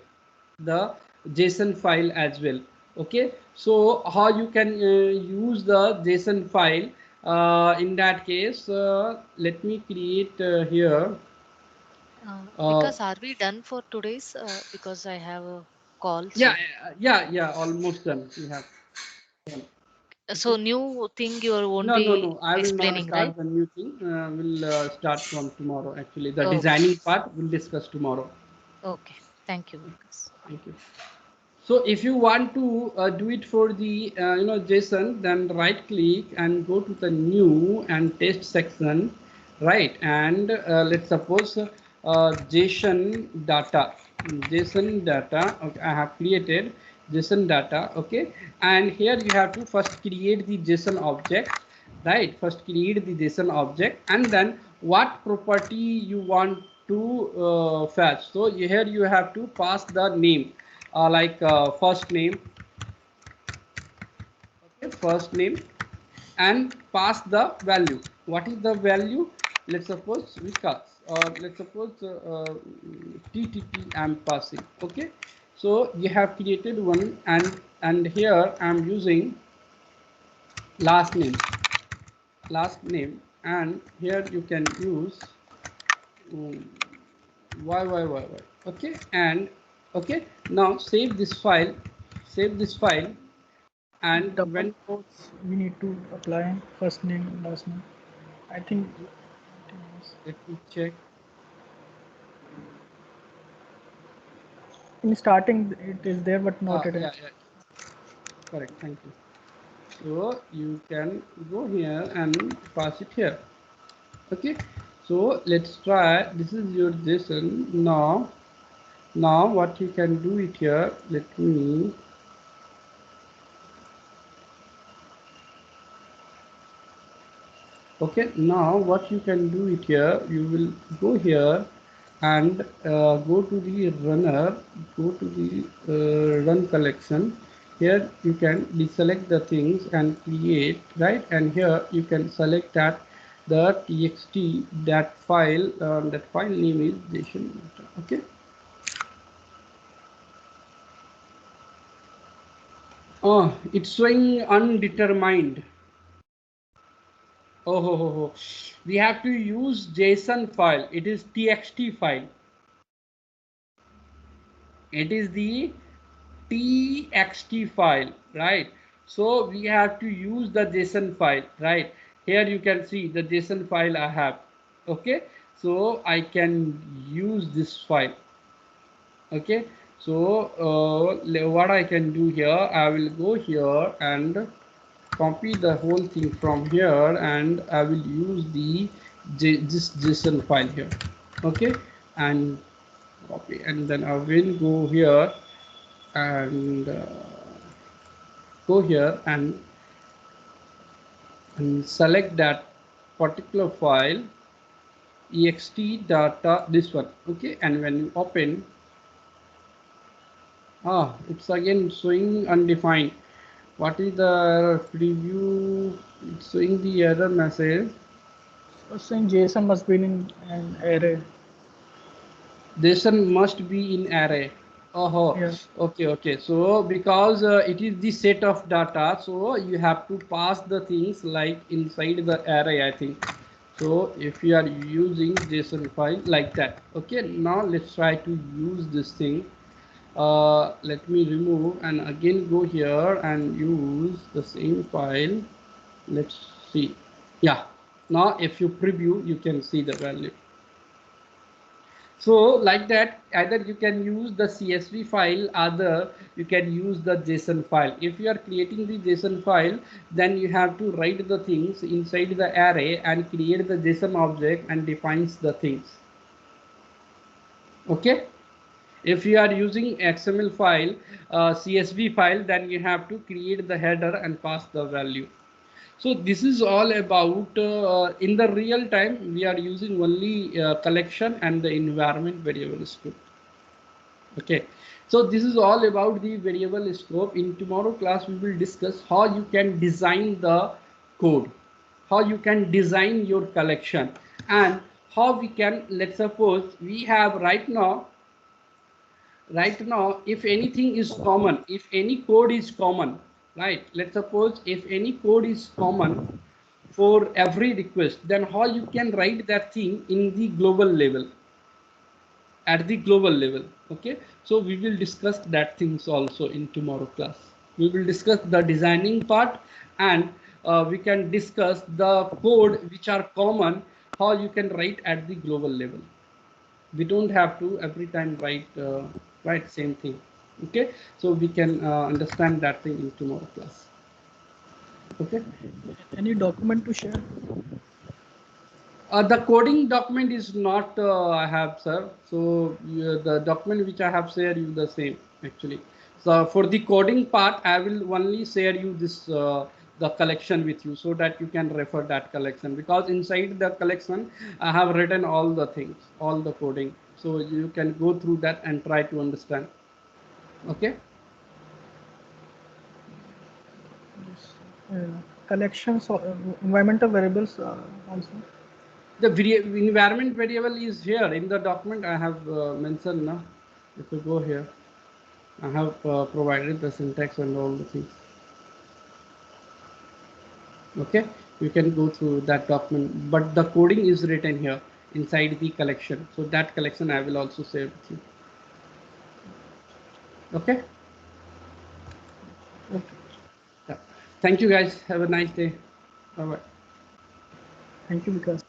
the JSON file as well. Okay, so how you can use the JSON file, in that case, let me create here. uh, Because are we done for today's? Because I have a call yeah, soon. yeah, almost done, we have done. So Okay. new thing you won't No, be I will not explaining, right? start the new thing. We'll start from tomorrow. Actually, the Okay. designing part we'll discuss tomorrow. Okay. Thank you, Vikas. Thank you. So if you want to do it for the JSON, then right click and go to the new and test section, right? And let's suppose JSON data, JSON data. Okay, I have created JSON data. Okay, and here you have to first create the JSON object, right? First create the JSON object, and then what property you want to fetch. So here you have to pass the name, like first name, okay, first name, and pass the value. What is the value? Let's suppose Vikas, or let's suppose TTT I'm passing. Okay, so you have created one, and here I'm using last name, and here you can use um, why. Okay, and okay, now save this file, save this file, and when Double quotes we need to apply first name, last name. I think let me check. in starting it is there, but not at Yeah, end. yeah, correct. Thank you. So you can go here and pass it here. Okay. So let's try. This is your JSON now. Now what you can do it here. Let me. Okay. Now what you can do it here. You will go here and go to the runner. Go to the run collection. Here you can deselect the things and create, right, and here you can select that the txt, that file name is JSON. Okay. Oh, it's showing undetermined. Oh, we have to use JSON file. It is txt file. It is the txt file, right? So we have to use the JSON file, right? Here you can see the JSON file I have. Okay, so I can use this file. Okay, so what I can do here, I will go here and copy the whole thing from here, and I will use this JSON file here. Okay, and copy, and then I will go here and go here and select that particular file, ext data, this one. Okay, and when you open, it's again showing undefined. What is the preview? It's showing the error message. So saying JSON must be in an array. JSON must be in array. Oh, Yeah. okay. So because it is the set of data, so you have to pass the things like inside the array, I think. So if you are using JSON file like that, okay. Now let's try to use this thing. Let me remove and again go here and use the same file. Let's see. Yeah. Now if you preview, you can see the value. So like that, either you can use the CSV file, other you can use the JSON file. If you are creating the JSON file, then you have to write the things inside the array and create the JSON object and defines the things. Okay. If you are using XML file, CSV file, then you have to create the header and pass the value. So this is all about in the real time we are using only collection and the environment variable scope. Okay, so this is all about the variable scope. In tomorrow class we will discuss how you can design the code, how you can design your collection, and how we can, let's suppose we have right now if anything is common, if any code is common, right, let's suppose if any code is common for every request, then how you can write that thing in the global level, at the global level. Okay, so we will discuss that things also in tomorrow class. We will discuss the designing part, and we can discuss the code which are common, how you can write at the global level. We don't have to every time write same thing. Okay, so we can understand that thing in tomorrow class. Okay. Any document to share? The coding document is not I have, sir. So the document which I have shared you the same actually. So for the coding part, I will only share you this the collection with you, so that you can refer that collection, because inside the collection I have written all the things, all the coding. So you can go through that and try to understand. Okay. Yes. Collections or environmental variables also. The environment variable is here in the document I have mentioned now. If you go here, I have provided the syntax and all the things. Okay, you can go through that document, but the coding is written here inside the collection. So that collection I will also share with you. Okay. Okay. Yeah. Thank you guys. Have a nice day. Bye bye. Thank you, Vikas.